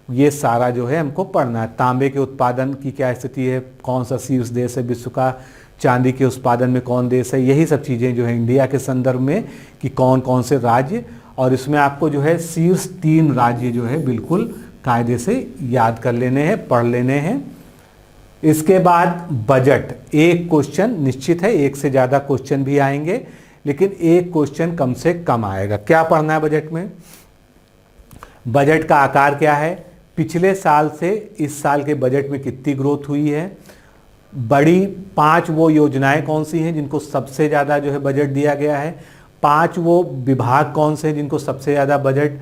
ये सारा जो है हमको पढ़ना है। तांबे के उत्पादन की क्या स्थिति है, कौन सा शीर्ष देश है विश्व का, चांदी के उत्पादन में कौन देश है, यही सब चीज़ें जो है इंडिया के संदर्भ में कि कौन कौन से राज्य। और इसमें आपको जो है शीर्ष 3 राज्य जो है बिल्कुल कायदे से याद कर लेने हैं, पढ़ लेने हैं। इसके बाद बजट, एक क्वेश्चन निश्चित है, एक से ज़्यादा क्वेश्चन भी आएंगे, लेकिन एक क्वेश्चन कम से कम आएगा। क्या पढ़ना है बजट में? बजट का आकार क्या है, पिछले साल से इस साल के बजट में कितनी ग्रोथ हुई है, बड़ी 5 वो योजनाएं कौन सी हैं जिनको सबसे ज़्यादा जो है बजट दिया गया है, 5 वो विभाग कौन से हैं जिनको सबसे ज़्यादा बजट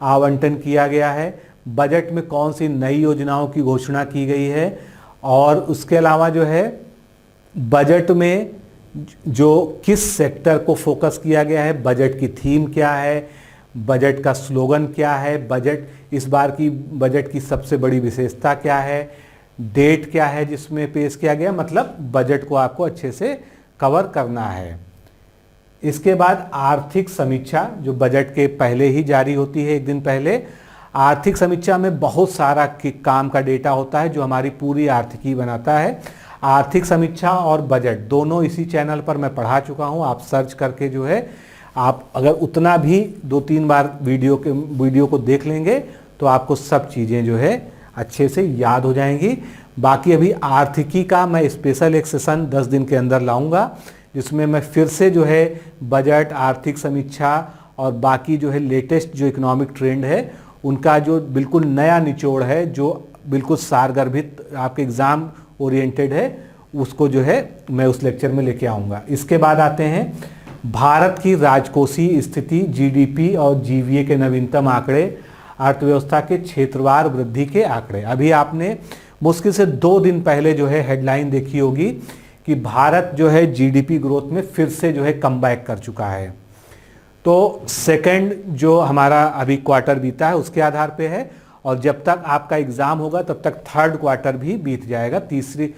आवंटन किया गया है, बजट में कौन सी नई योजनाओं की घोषणा की गई है, और उसके अलावा जो है बजट में जो किस सेक्टर को फोकस किया गया है, बजट की थीम क्या है, बजट का स्लोगन क्या है, बजट इस बार की बजट की सबसे बड़ी विशेषता क्या है, डेट क्या है जिसमें पेश किया गया, मतलब बजट को आपको अच्छे से कवर करना है। इसके बाद आर्थिक समीक्षा जो बजट के पहले ही जारी होती है, एक दिन पहले। आर्थिक समीक्षा में बहुत सारा काम का डेटा होता है जो हमारी पूरी आर्थिकी बनाता है। आर्थिक समीक्षा और बजट दोनों इसी चैनल पर मैं पढ़ा चुका हूं, आप सर्च करके जो है आप अगर उतना भी 2-3 बार वीडियो को देख लेंगे तो आपको सब चीज़ें जो है अच्छे से याद हो जाएंगी। बाकी अभी आर्थिकी का मैं स्पेशल एक सेशन 10 दिन के अंदर लाऊंगा, जिसमें मैं फिर से जो है बजट, आर्थिक समीक्षा और बाकी जो है लेटेस्ट जो इकोनॉमिक ट्रेंड है उनका जो बिल्कुल नया निचोड़ है, जो बिल्कुल सारगर्भित आपके एग्ज़ाम ओरिएंटेड है, उसको जो है मैं उस लेक्चर में लेके आऊँगा। इसके बाद आते हैं भारत की राजकोषीय स्थिति, जीडीपी और जीवीए के नवीनतम आंकड़े, अर्थव्यवस्था के क्षेत्रवार वृद्धि के आंकड़े। अभी आपने मुश्किल से 2 दिन पहले जो है हेडलाइन देखी होगी कि भारत जो है जीडीपी ग्रोथ में फिर से जो है कमबैक कर चुका है। तो सेकंड जो हमारा अभी क्वार्टर बीता है उसके आधार पे है, और जब तक आपका एग्ज़ाम होगा तब तक 3rd क्वार्टर भी बीत जाएगा। तीसरी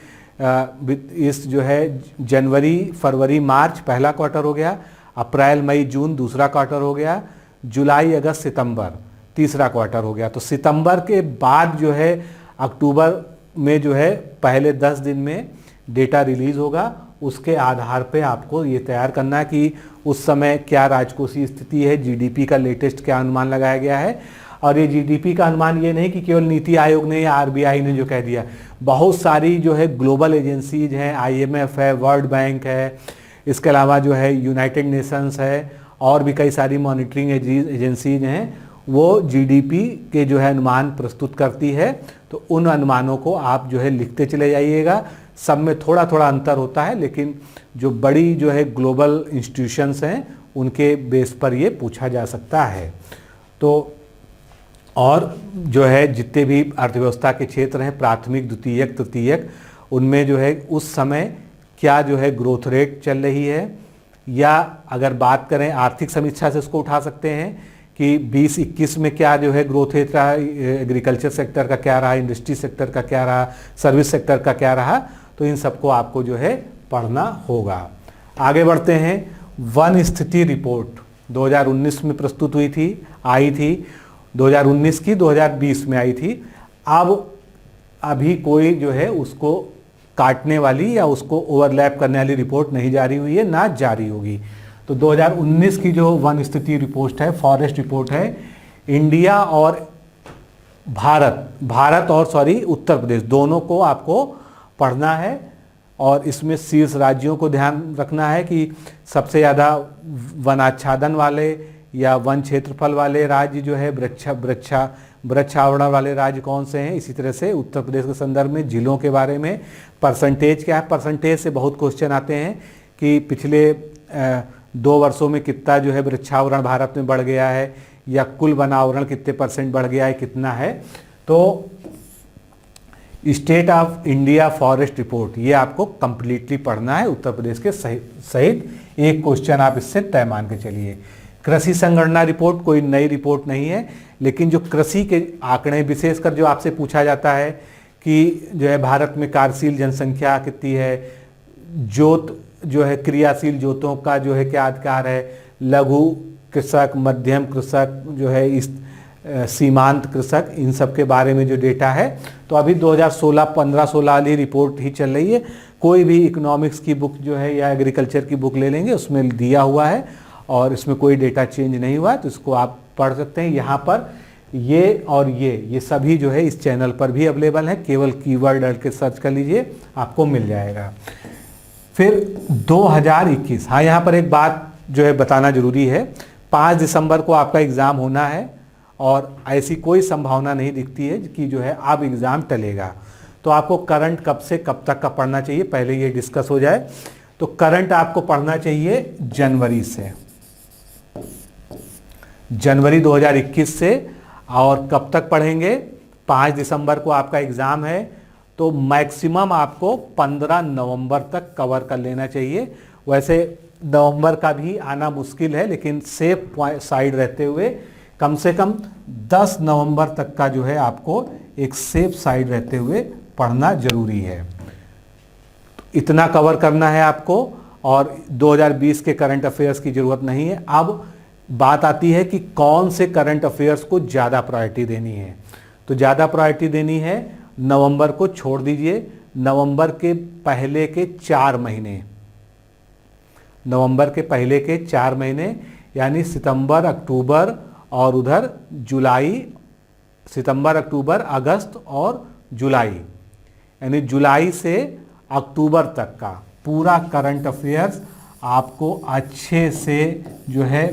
इस जो है जनवरी, फरवरी, मार्च पहला क्वार्टर हो गया, अप्रैल, मई, जून दूसरा क्वार्टर हो गया, जुलाई, अगस्त, सितंबर तीसरा क्वार्टर हो गया। तो सितंबर के बाद जो है अक्टूबर में जो है पहले 10 दिन में डेटा रिलीज़ होगा, उसके आधार पे आपको ये तैयार करना है कि उस समय क्या राजकोषीय स्थिति है, जीडीपी का लेटेस्ट क्या अनुमान लगाया गया है। और ये जीडीपी का अनुमान ये नहीं कि केवल नीति आयोग ने या आरबीआई ने जो कह दिया, बहुत सारी जो है ग्लोबल एजेंसीज हैं, आईएमएफ है, वर्ल्ड बैंक है, इसके अलावा जो है यूनाइटेड नेशंस है, और भी कई सारी मॉनिटरिंग एजेंसीज हैं, वो जीडीपी के जो है अनुमान प्रस्तुत करती है। तो उन अनुमानों को आप जो है लिखते चले जाइएगा। सब में थोड़ा थोड़ा अंतर होता है, लेकिन जो बड़ी जो है ग्लोबल इंस्टीट्यूशंस हैं उनके बेस पर ये पूछा जा सकता है। तो और जो है जितने भी अर्थव्यवस्था के क्षेत्र हैं, प्राथमिक, द्वितीयक, तृतीयक, उनमें जो है उस समय क्या जो है ग्रोथ रेट चल रही है, या अगर बात करें आर्थिक समीक्षा से इसको उठा सकते हैं कि 20-21 में क्या जो है ग्रोथ रेट रहा, एग्रीकल्चर सेक्टर का क्या रहा, इंडस्ट्री सेक्टर का क्या रहा, सर्विस सेक्टर का क्या रहा। तो इन सबको आपको जो है पढ़ना होगा। आगे बढ़ते हैं। वन स्थिति रिपोर्ट 2019 में प्रस्तुत हुई थी, आई थी, 2019 की 2020 में आई थी। अब अभी कोई जो है उसको काटने वाली या उसको ओवरलैप करने वाली रिपोर्ट नहीं जारी हुई है, ना जारी होगी। तो 2019 की जो वन स्थिति रिपोर्ट है, फॉरेस्ट रिपोर्ट है, इंडिया और भारत और उत्तर प्रदेश दोनों को आपको पढ़ना है। और इसमें शीर्ष राज्यों को ध्यान रखना है कि सबसे ज़्यादा वनाच्छादन वाले या वन क्षेत्रफल वाले राज्य जो है, वृक्षावरण वाले राज्य कौन से हैं। इसी तरह से उत्तर प्रदेश के संदर्भ में जिलों के बारे में परसेंटेज क्या है। परसेंटेज से बहुत क्वेश्चन आते हैं कि पिछले 2 वर्षों में कितना जो है वृक्षावरण भारत में बढ़ गया है, या कुल वनावरण कितने % बढ़ गया है, कितना है। तो state of India forest report ये आपको कंप्लीटली पढ़ना है उत्तर प्रदेश के सहित। एक क्वेश्चन आप इससे तय मान के चलिए। कृषि संगणना रिपोर्ट कोई नई रिपोर्ट नहीं है, लेकिन जो कृषि के आंकड़े विशेषकर जो आपसे पूछा जाता है कि जो है भारत में कार्यशील जनसंख्या कितनी है, जोत जो है क्रियाशील जोतों का जो है क्या अधिकार है, लघु कृषक, मध्यम कृषक जो है, इस सीमांत कृषक, इन सब के बारे में जो डेटा है। तो अभी 2016 वाली रिपोर्ट ही चल रही है। कोई भी इकोनॉमिक्स की बुक जो है या एग्रीकल्चर की बुक ले लेंगे, उसमें दिया हुआ है और इसमें कोई डेटा चेंज नहीं हुआ है, तो इसको आप पढ़ सकते हैं। यहाँ पर ये और ये सभी जो है इस चैनल पर भी अवेलेबल है, केवल कीवर्ड डाल के सर्च कर लीजिए, आपको मिल जाएगा। फिर 2021, हाँ यहाँ पर एक बात जो है बताना जरूरी है, 5 दिसंबर को आपका एग्ज़ाम होना है और ऐसी कोई संभावना नहीं दिखती है कि जो है अब एग्ज़ाम टलेगा। तो आपको करंट कब से कब तक का पढ़ना चाहिए, पहले ये डिस्कस हो जाए। तो करंट आपको पढ़ना चाहिए जनवरी से, जनवरी 2021 से। और कब तक पढ़ेंगे, 5 दिसंबर को आपका एग्ज़ाम है, तो मैक्सिमम आपको 15 नवंबर तक कवर कर लेना चाहिए। वैसे नवंबर का भी आना मुश्किल है, लेकिन सेफ साइड रहते हुए कम से कम 10 नवंबर तक का जो है आपको एक सेफ साइड रहते हुए पढ़ना जरूरी है। इतना कवर करना है आपको, और 2020 के करंट अफेयर्स की ज़रूरत नहीं है। अब बात आती है कि कौन से करंट अफेयर्स को ज़्यादा प्रायोरिटी देनी है। तो ज़्यादा प्रायोरिटी देनी है, नवंबर को छोड़ दीजिए। नवंबर के पहले के 4 महीने, नवंबर के पहले के 4 महीने यानी सितंबर, अक्टूबर और उधर जुलाई, सितंबर, अक्टूबर, अगस्त और जुलाई, यानी जुलाई से अक्टूबर तक का पूरा करंट अफेयर्स आपको अच्छे से जो है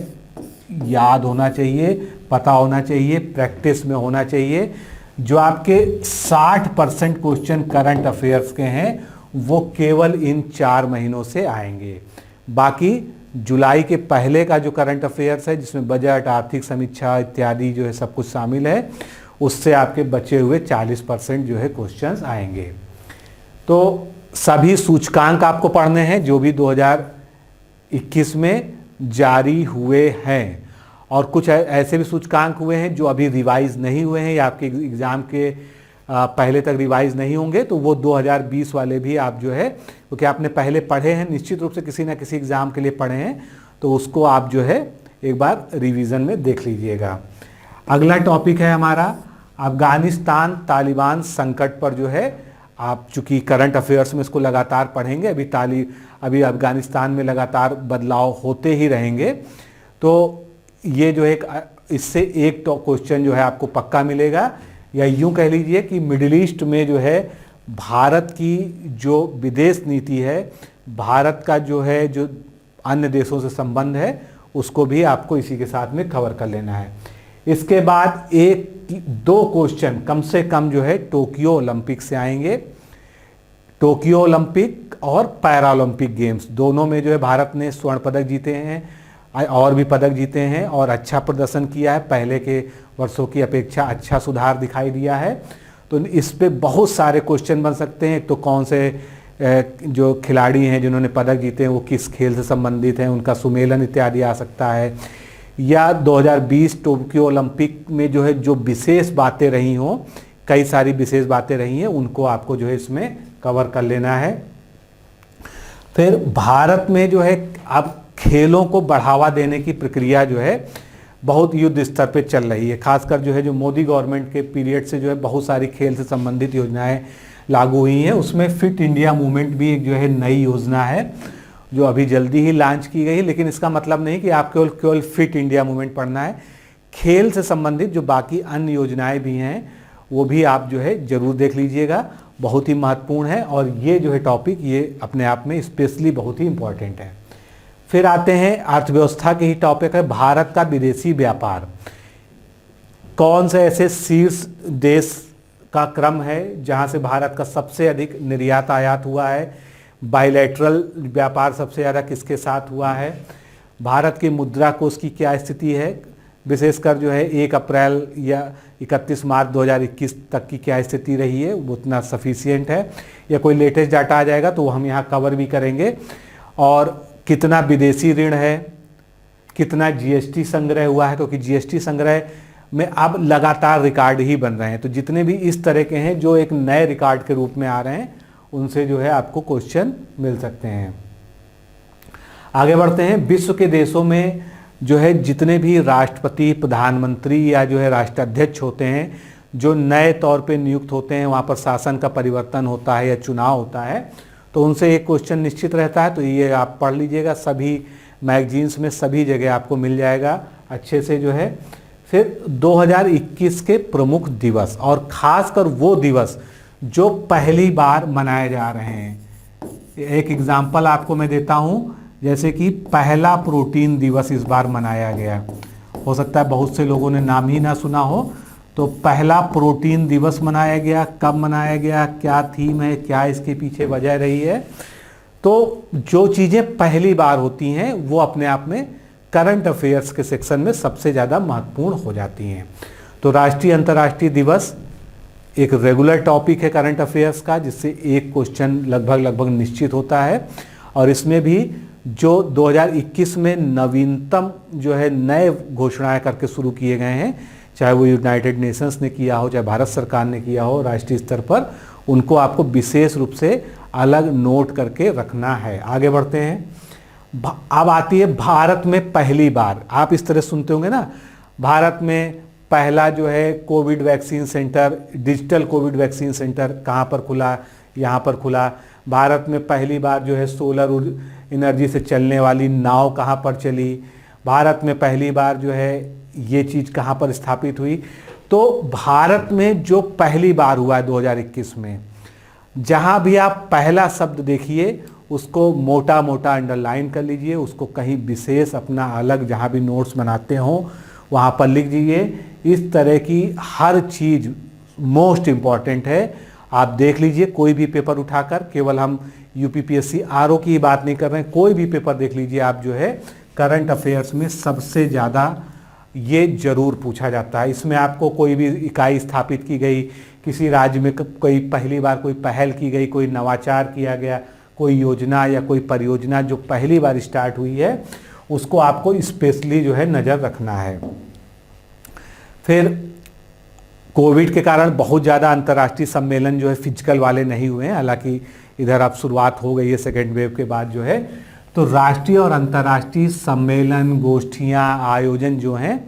याद होना चाहिए, पता होना चाहिए, प्रैक्टिस में होना चाहिए। जो आपके 60% क्वेश्चन करंट अफेयर्स के हैं वो केवल इन 4 महीनों से आएंगे। बाकी जुलाई के पहले का जो करंट अफेयर्स है, जिसमें बजट, आर्थिक समीक्षा इत्यादि जो है सब कुछ शामिल है, उससे आपके बचे हुए 40% जो है क्वेश्चंस आएंगे। तो सभी सूचकांक आपको पढ़ने हैं जो भी 2021 में जारी हुए हैं, और कुछ ऐसे भी सूचकांक हुए हैं जो अभी रिवाइज नहीं हुए हैं या आपके एग्ज़ाम के पहले तक रिवाइज नहीं होंगे, तो वो 2020 वाले भी आप जो है, क्योंकि आपने पहले पढ़े हैं, निश्चित रूप से किसी ना किसी एग्ज़ाम के लिए पढ़े हैं, तो उसको आप जो है एक बार रिवीजन में देख लीजिएगा। अगला टॉपिक है हमारा अफगानिस्तान तालिबान संकट पर जो है, आप चूँकि करंट अफेयर्स में इसको लगातार पढ़ेंगे, अभी अफगानिस्तान में लगातार बदलाव होते ही रहेंगे, तो ये जो एक इससे एक क्वेश्चन जो है आपको पक्का मिलेगा। या यूं कह लीजिए कि मिडिल ईस्ट में जो है भारत की जो विदेश नीति है, भारत का जो है जो अन्य देशों से संबंध है, उसको भी आपको इसी के साथ में कवर कर लेना है। इसके बाद 1-2 क्वेश्चन कम से कम जो है टोक्यो ओलंपिक से आएंगे। टोक्यो ओलंपिक और पैरा ओलंपिक गेम्स दोनों में जो है भारत ने स्वर्ण पदक जीते हैं और भी पदक जीते हैं और अच्छा प्रदर्शन किया है, पहले के वर्षों की अपेक्षा अच्छा सुधार दिखाई दिया है। तो इस पे बहुत सारे क्वेश्चन बन सकते हैं। तो कौन से जो खिलाड़ी हैं जिन्होंने पदक जीते हैं वो किस खेल से संबंधित हैं, उनका सुमेलन इत्यादि आ सकता है। या 2020 टोक्यो ओलंपिक में जो है जो विशेष बातें रही हों, कई सारी विशेष बातें रही हैं, उनको आपको जो है इसमें कवर कर लेना है। फिर भारत में जो है अब खेलों को बढ़ावा देने की प्रक्रिया जो है बहुत युद्ध स्तर पे चल रही है। खासकर जो है जो मोदी गवर्नमेंट के पीरियड से जो है बहुत सारी खेल से संबंधित योजनाएं लागू हुई हैं। उसमें फिट इंडिया मूवमेंट भी एक जो है नई योजना है जो अभी जल्दी ही लॉन्च की गई है। लेकिन इसका मतलब नहीं कि आप केवल केवल फिट इंडिया मूवमेंट पढ़ना है, खेल से संबंधित जो बाकी अन्य योजनाएं भी हैं वो भी आप जो है ज़रूर देख लीजिएगा, बहुत ही महत्वपूर्ण है। और ये जो है टॉपिक ये अपने आप में स्पेशली बहुत ही इम्पॉर्टेंट है। फिर आते हैं अर्थव्यवस्था के ही टॉपिक है, भारत का विदेशी व्यापार। कौन से ऐसे शीर्ष देश का क्रम है जहां से भारत का सबसे अधिक निर्यात आयात हुआ है, बायलैटरल व्यापार सबसे ज़्यादा किसके साथ हुआ है, भारत की मुद्रा कोष की क्या स्थिति है, विशेषकर जो है 1 अप्रैल या 31 मार्च 2021 तक की क्या स्थिति रही है, वो उतना सफिशिएंट है, या कोई लेटेस्ट डाटा आ जाएगा तो हम यहाँ कवर भी करेंगे। और कितना विदेशी ऋण है, कितना जीएसटी संग्रह हुआ है, क्योंकि जीएसटी संग्रह में अब लगातार रिकॉर्ड ही बन रहे हैं। तो जितने भी इस तरह के हैं जो एक नए रिकॉर्ड के रूप में आ रहे हैं उनसे जो है आपको क्वेश्चन मिल सकते हैं। आगे बढ़ते हैं। विश्व के देशों में जो है जितने भी राष्ट्रपति, प्रधानमंत्री या जो है राष्ट्राध्यक्ष होते हैं जो नए तौर पे नियुक्त होते हैं, वहाँ पर शासन का परिवर्तन होता है या चुनाव होता है, तो उनसे एक क्वेश्चन निश्चित रहता है। तो ये आप पढ़ लीजिएगा, सभी मैगजीन्स में सभी जगह आपको मिल जाएगा अच्छे से जो है। फिर 2021 के प्रमुख दिवस और खासकर वो दिवस जो पहली बार मनाए जा रहे हैं। एक एग्जाम्पल आपको मैं देता हूँ, जैसे कि पहला प्रोटीन दिवस इस बार मनाया गया। हो सकता है बहुत से लोगों ने नाम ही ना सुना हो। तो पहला प्रोटीन दिवस मनाया गया, कब मनाया गया, क्या थीम है, क्या इसके पीछे वजह रही है। तो जो चीज़ें पहली बार होती हैं वो अपने आप में करंट अफेयर्स के सेक्शन में सबसे ज़्यादा महत्वपूर्ण हो जाती हैं। तो राष्ट्रीय अंतर्राष्ट्रीय दिवस एक रेगुलर टॉपिक है करंट अफेयर्स का, जिससे एक क्वेश्चन लगभग निश्चित होता है। और इसमें भी जो 2021 में नवीनतम जो है नए घोषणाएं करके शुरू किए गए हैं, चाहे वो यूनाइटेड नेशंस ने किया हो, चाहे भारत सरकार ने किया हो राष्ट्रीय स्तर पर, उनको आपको विशेष रूप से अलग नोट करके रखना है। आगे बढ़ते हैं। अब आती है भारत में पहली बार। आप इस तरह सुनते होंगे ना, भारत में पहला जो है Covid vaccine centre, digital Covid vaccine centre कहाँ पर खुला, यहाँ पर खुला। भारत में पहली बार जो है सोलर एनर्जी से चलने वाली नाव कहाँ पर चली, भारत में पहली बार जो है ये चीज़ कहाँ पर स्थापित हुई। तो भारत में जो पहली बार हुआ है 2021 में, जहाँ भी आप पहला शब्द देखिए उसको मोटा मोटा अंडरलाइन कर लीजिए, उसको कहीं विशेष अपना अलग जहाँ भी नोट्स बनाते हों वहाँ पर लिख दीजिए। इस तरह की हर चीज़ मोस्ट इम्पॉर्टेंट है, आप देख लीजिए। कोई भी पेपर उठाकर, केवल हम यूपीपीएससी आरओ की बात नहीं कर रहे हैं, कोई भी पेपर देख लीजिए आप, जो है करंट अफेयर्स में सबसे ज़्यादा ये जरूर पूछा जाता है। इसमें आपको कोई भी इकाई स्थापित की गई, किसी राज्य में कोई पहली बार कोई पहल की गई, कोई नवाचार किया गया, कोई योजना या कोई परियोजना जो पहली बार स्टार्ट हुई है, उसको आपको स्पेशली जो है नज़र रखना है। फिर कोविड के कारण बहुत ज़्यादा अंतर्राष्ट्रीय सम्मेलन जो है फिजिकल वाले नहीं हुए हैं, हालांकि इधर अब शुरुआत हो गई है सेकेंड वेव के बाद जो है। तो राष्ट्रीय और अंतर्राष्ट्रीय सम्मेलन, गोष्ठियाँ, आयोजन जो हैं,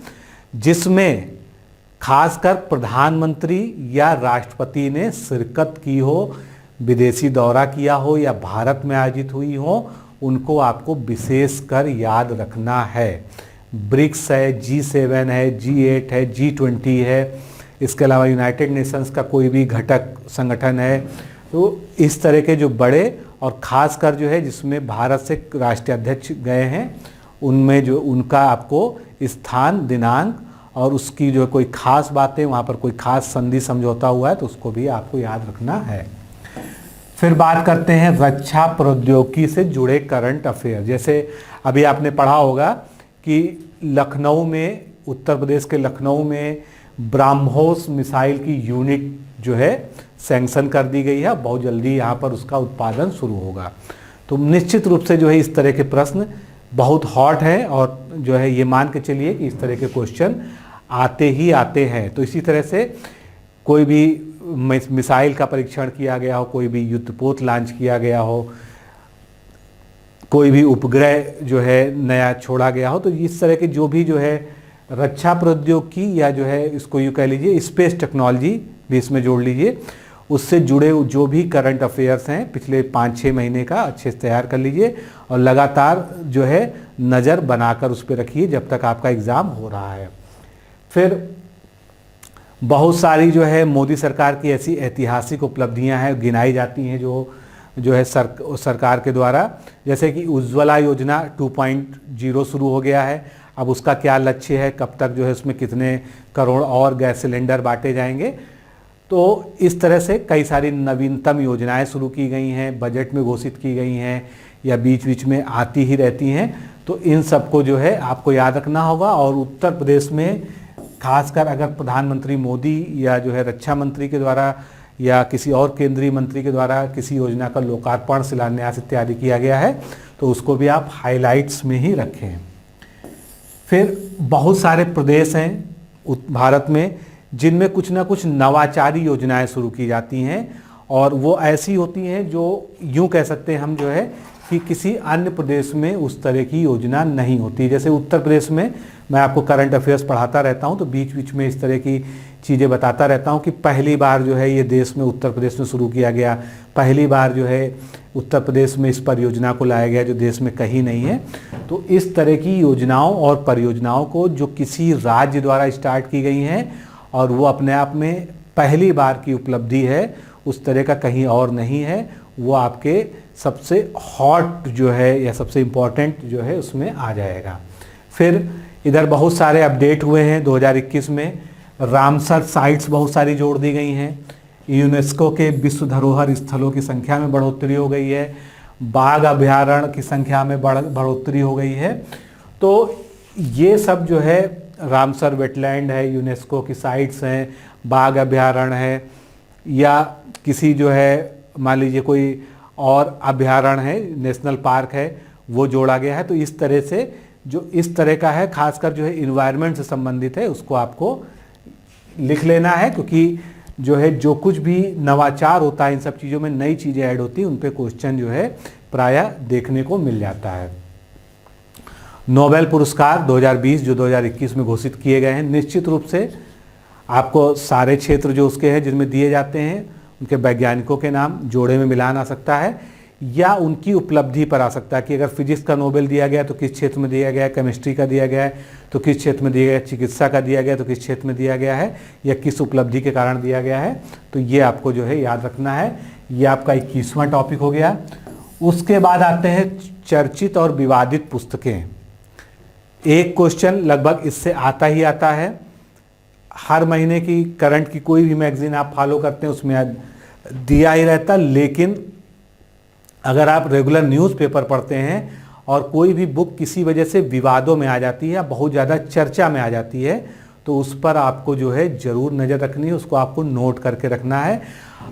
जिसमें खासकर प्रधानमंत्री या राष्ट्रपति ने शिरकत की हो, विदेशी दौरा किया हो या भारत में आयोजित हुई हो, उनको आपको विशेषकर याद रखना है। ब्रिक्स है, G7 है, G8 है, G20 है, इसके अलावा यूनाइटेड नेशंस का कोई भी घटक संगठन है। तो इस तरह के जो बड़े और ख़ासकर जो है जिसमें भारत से राष्ट्रीय अध्यक्ष गए हैं, उनमें जो उनका आपको स्थान, दिनांक और उसकी जो कोई ख़ास बातें, वहाँ पर कोई ख़ास संधि समझौता हुआ है तो उसको भी आपको याद रखना है। फिर बात करते हैं रक्षा प्रौद्योगिकी से जुड़े करंट अफेयर। जैसे अभी आपने पढ़ा होगा कि लखनऊ में, उत्तर प्रदेश के लखनऊ में ब्रह्मोस मिसाइल की यूनिट जो है सैंक्शन कर दी गई है, बहुत जल्दी यहाँ पर उसका उत्पादन शुरू होगा। तो निश्चित रूप से जो है इस तरह के प्रश्न बहुत हॉट है और जो है ये मान के चलिए कि इस तरह के क्वेश्चन आते ही आते हैं। तो इसी तरह से कोई भी मिसाइल का परीक्षण किया गया हो, कोई भी युद्धपोत लॉन्च किया गया हो, कोई भी उपग्रह जो है नया छोड़ा गया हो, तो इस तरह के जो है रक्षा प्रौद्योगिकी या जो है इसको यूँ कह लीजिए स्पेस टेक्नोलॉजी भी इसमें जोड़ लीजिए, उससे जुड़े जो भी करंट अफेयर्स हैं पिछले 5-6 महीने का अच्छे से तैयार कर लीजिए और लगातार जो है नज़र बनाकर उस पर रखिए जब तक आपका एग्ज़ाम हो रहा है। फिर बहुत सारी जो है मोदी सरकार की ऐसी ऐतिहासिक उपलब्धियां हैं गिनाई जाती हैं जो है सरकार के द्वारा, जैसे कि उज्ज्वला योजना 2.0 शुरू हो गया है। अब उसका क्या लक्ष्य है, कब तक जो है उसमें कितने करोड़ और गैस सिलेंडर बांटे जाएंगे। तो इस तरह से कई सारी नवीनतम योजनाएं शुरू की गई हैं, बजट में घोषित की गई हैं या बीच बीच में आती ही रहती हैं। तो इन सबको जो है आपको याद रखना होगा। और उत्तर प्रदेश में खासकर अगर प्रधानमंत्री मोदी या जो है रक्षा मंत्री के द्वारा या किसी और केंद्रीय मंत्री के द्वारा किसी योजना का लोकार्पण, शिलान्यास इत्यादि किया गया है तो उसको भी आप हाइलाइट्स में ही रखें। फिर बहुत सारे प्रदेश हैं भारत में जिनमें कुछ ना कुछ नवाचारी योजनाएं शुरू की जाती हैं और वो ऐसी होती हैं जो यूं कह सकते हैं हम जो है कि किसी अन्य प्रदेश में उस तरह की योजना नहीं होती। जैसे उत्तर प्रदेश में मैं आपको करंट अफेयर्स पढ़ाता रहता हूं तो बीच बीच में इस तरह की चीज़ें बताता रहता हूं कि पहली बार जो है ये देश में उत्तर प्रदेश में शुरू किया गया, पहली बार जो है उत्तर प्रदेश में इस परियोजना को लाया गया जो देश में कहीं नहीं है। तो इस तरह की योजनाओं और परियोजनाओं को जो किसी राज्य द्वारा स्टार्ट की गई हैं और वो अपने आप में पहली बार की उपलब्धि है, उस तरह का कहीं और नहीं है, वो आपके सबसे हॉट जो है या सबसे इम्पॉर्टेंट जो है उसमें आ जाएगा। फिर इधर बहुत सारे अपडेट हुए हैं 2021 में। रामसर साइट्स बहुत सारी जोड़ दी गई हैं, यूनेस्को के विश्व धरोहर स्थलों की संख्या में बढ़ोतरी हो गई है, बाघ अभयारण्य की संख्या में बढ़ोतरी हो गई है। तो ये सब जो है रामसर वेटलैंड है, यूनेस्को की साइट्स हैं, बाघ अभयारण्य है या किसी जो है मान लीजिए कोई और अभयारण्य है, नेशनल पार्क है, वो जोड़ा गया है। तो इस तरह से जो इस तरह का है खासकर जो है इन्वायरमेंट से संबंधित है उसको आपको लिख लेना है, क्योंकि जो है जो कुछ भी नवाचार होता है इन सब चीज़ों में नई चीज़ें ऐड होती हैं उन पे क्वेश्चन जो है प्रायः देखने को मिल जाता है। नोबेल पुरस्कार 2020 जो 2021 में घोषित किए गए हैं, निश्चित रूप से आपको सारे क्षेत्र जो उसके हैं जिनमें दिए जाते हैं उनके वैज्ञानिकों के नाम जोड़े में मिलान आ सकता है या उनकी उपलब्धि पर आ सकता है कि अगर फिजिक्स का नोबेल दिया गया तो किस क्षेत्र में दिया गया है, केमिस्ट्री का दिया गया है तो किस क्षेत्र में दिया गया है, चिकित्सा का दिया गया तो किस क्षेत्र में दिया गया है या किस उपलब्धि के कारण दिया गया है। तो ये आपको जो है याद रखना है। ये आपका 21वां टॉपिक हो गया। उसके बाद आते हैं चर्चित और विवादित पुस्तकें। एक क्वेश्चन लगभग इससे आता ही आता है, हर महीने की करंट की कोई भी मैगजीन आप फॉलो करते हैं उसमें दिया ही रहता। लेकिन अगर आप रेगुलर न्यूज़पेपर पढ़ते हैं और कोई भी बुक किसी वजह से विवादों में आ जाती है या बहुत ज़्यादा चर्चा में आ जाती है तो उस पर आपको जो है ज़रूर नज़र रखनी है, उसको आपको नोट करके रखना है।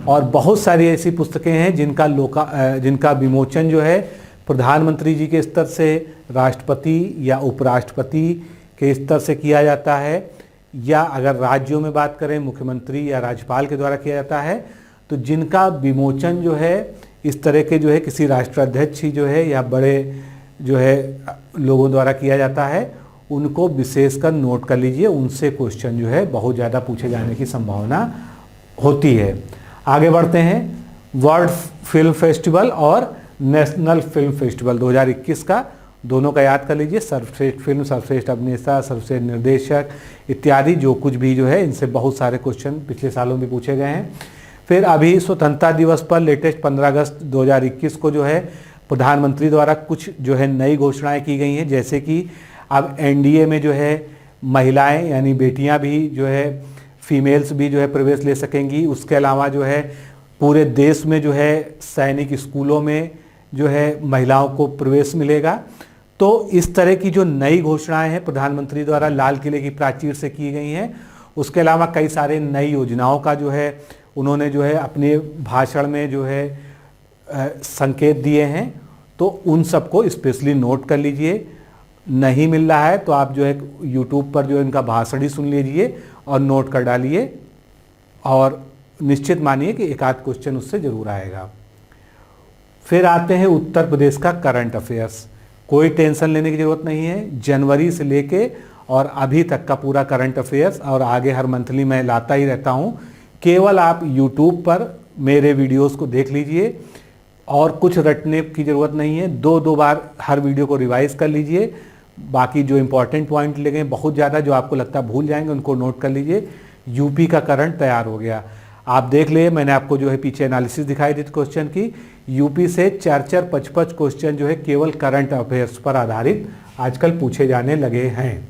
और बहुत सारी ऐसी पुस्तकें हैं जिनका विमोचन जो है प्रधानमंत्री जी के स्तर से, राष्ट्रपति या उपराष्ट्रपति के स्तर से किया जाता है, या अगर राज्यों में बात करें मुख्यमंत्री या राज्यपाल के द्वारा किया जाता है। तो जिनका विमोचन जो है इस तरह के जो है किसी राष्ट्राध्यक्ष ही जो है या बड़े जो है लोगों द्वारा किया जाता है उनको विशेषकर नोट कर लीजिए, उनसे क्वेश्चन जो है बहुत ज़्यादा पूछे जाने की संभावना होती है। आगे बढ़ते हैं। वर्ल्ड फिल्म फेस्टिवल और नेशनल फिल्म फेस्टिवल 2021 का, दोनों का याद कर लीजिए। सर्वश्रेष्ठ फिल्म, सर्वश्रेष्ठ अभिनेता, सर्वश्रेष्ठ निर्देशक इत्यादि जो कुछ भी जो है इनसे बहुत सारे क्वेश्चन पिछले सालों में पूछे गए हैं। फिर अभी स्वतंत्रता दिवस पर लेटेस्ट 15 अगस्त 2021 को जो है प्रधानमंत्री द्वारा कुछ जो है नई घोषणाएं की गई हैं, जैसे कि अब एनडीए में जो है महिलाएं यानी बेटियां भी जो है फीमेल्स भी जो है प्रवेश ले सकेंगी। उसके अलावा जो है पूरे देश में जो है सैनिक स्कूलों में जो है महिलाओं को प्रवेश मिलेगा। तो इस तरह की जो नई घोषणाएं हैं प्रधानमंत्री द्वारा लाल किले की प्राचीर से की गई हैं। उसके अलावा कई सारे नई योजनाओं का जो है उन्होंने जो है अपने भाषण में जो है संकेत दिए हैं, तो उन सबको स्पेशली नोट कर लीजिए। नहीं मिल रहा है तो आप जो है यूट्यूब पर जो इनका भाषण ही सुन लीजिए और नोट कर डालिए और निश्चित मानिए कि एक आध क्वेश्चन उससे जरूर आएगा। फिर आते हैं उत्तर प्रदेश का करंट अफेयर्स। कोई टेंशन लेने की ज़रूरत नहीं है, जनवरी से लेके और अभी तक का पूरा करंट अफेयर्स और आगे हर मंथली मैं लाता ही रहता हूँ। केवल आप YouTube पर मेरे वीडियोस को देख लीजिए और कुछ रटने की ज़रूरत नहीं है, 2 बार हर वीडियो को रिवाइज कर लीजिए। बाकी जो इम्पोर्टेंट पॉइंट लगे बहुत ज़्यादा, जो आपको लगता है भूल जाएंगे, उनको नोट कर लीजिए। यूपी का करंट तैयार हो गया, आप देख लिए, मैंने आपको जो है पीछे एनालिसिस दिखाई दी क्वेश्चन की। यूपी से 4-4, 5-5 क्वेश्चन जो है केवल करंट अफेयर्स पर आधारित आजकल पूछे जाने लगे हैं।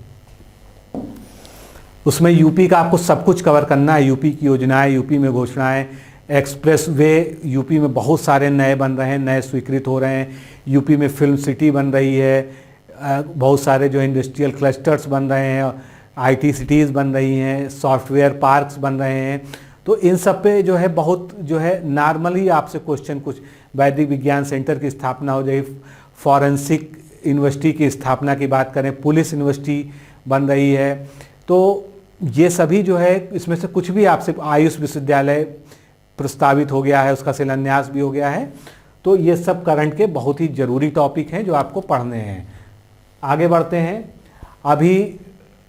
उसमें यूपी का आपको सब कुछ कवर करना है, यूपी की योजनाएं, यूपी में घोषणाएं, एक्सप्रेस वे यूपी में बहुत सारे नए बन रहे हैं, नए स्वीकृत हो रहे हैं। यूपी में फिल्म सिटी बन रही है, बहुत सारे जो इंडस्ट्रियल क्लस्टर्स बन रहे हैं, आईटी सिटीज़ बन रही हैं, सॉफ्टवेयर पार्क्स बन रहे हैं। तो इन सब पे जो है बहुत जो है नॉर्मली आपसे क्वेश्चन कुछ, वैदिक विज्ञान सेंटर की स्थापना हो जाए, फॉरेंसिक यूनिवर्सिटी की स्थापना की बात करें, पुलिस यूनिवर्सिटी बन रही है। तो ये सभी जो है इसमें से कुछ भी आपसे, आयुष विश्वविद्यालय प्रस्तावित हो गया है, उसका शिलान्यास भी हो गया है। तो ये सब करंट के बहुत ही ज़रूरी टॉपिक हैं जो आपको पढ़ने हैं। आगे बढ़ते हैं। अभी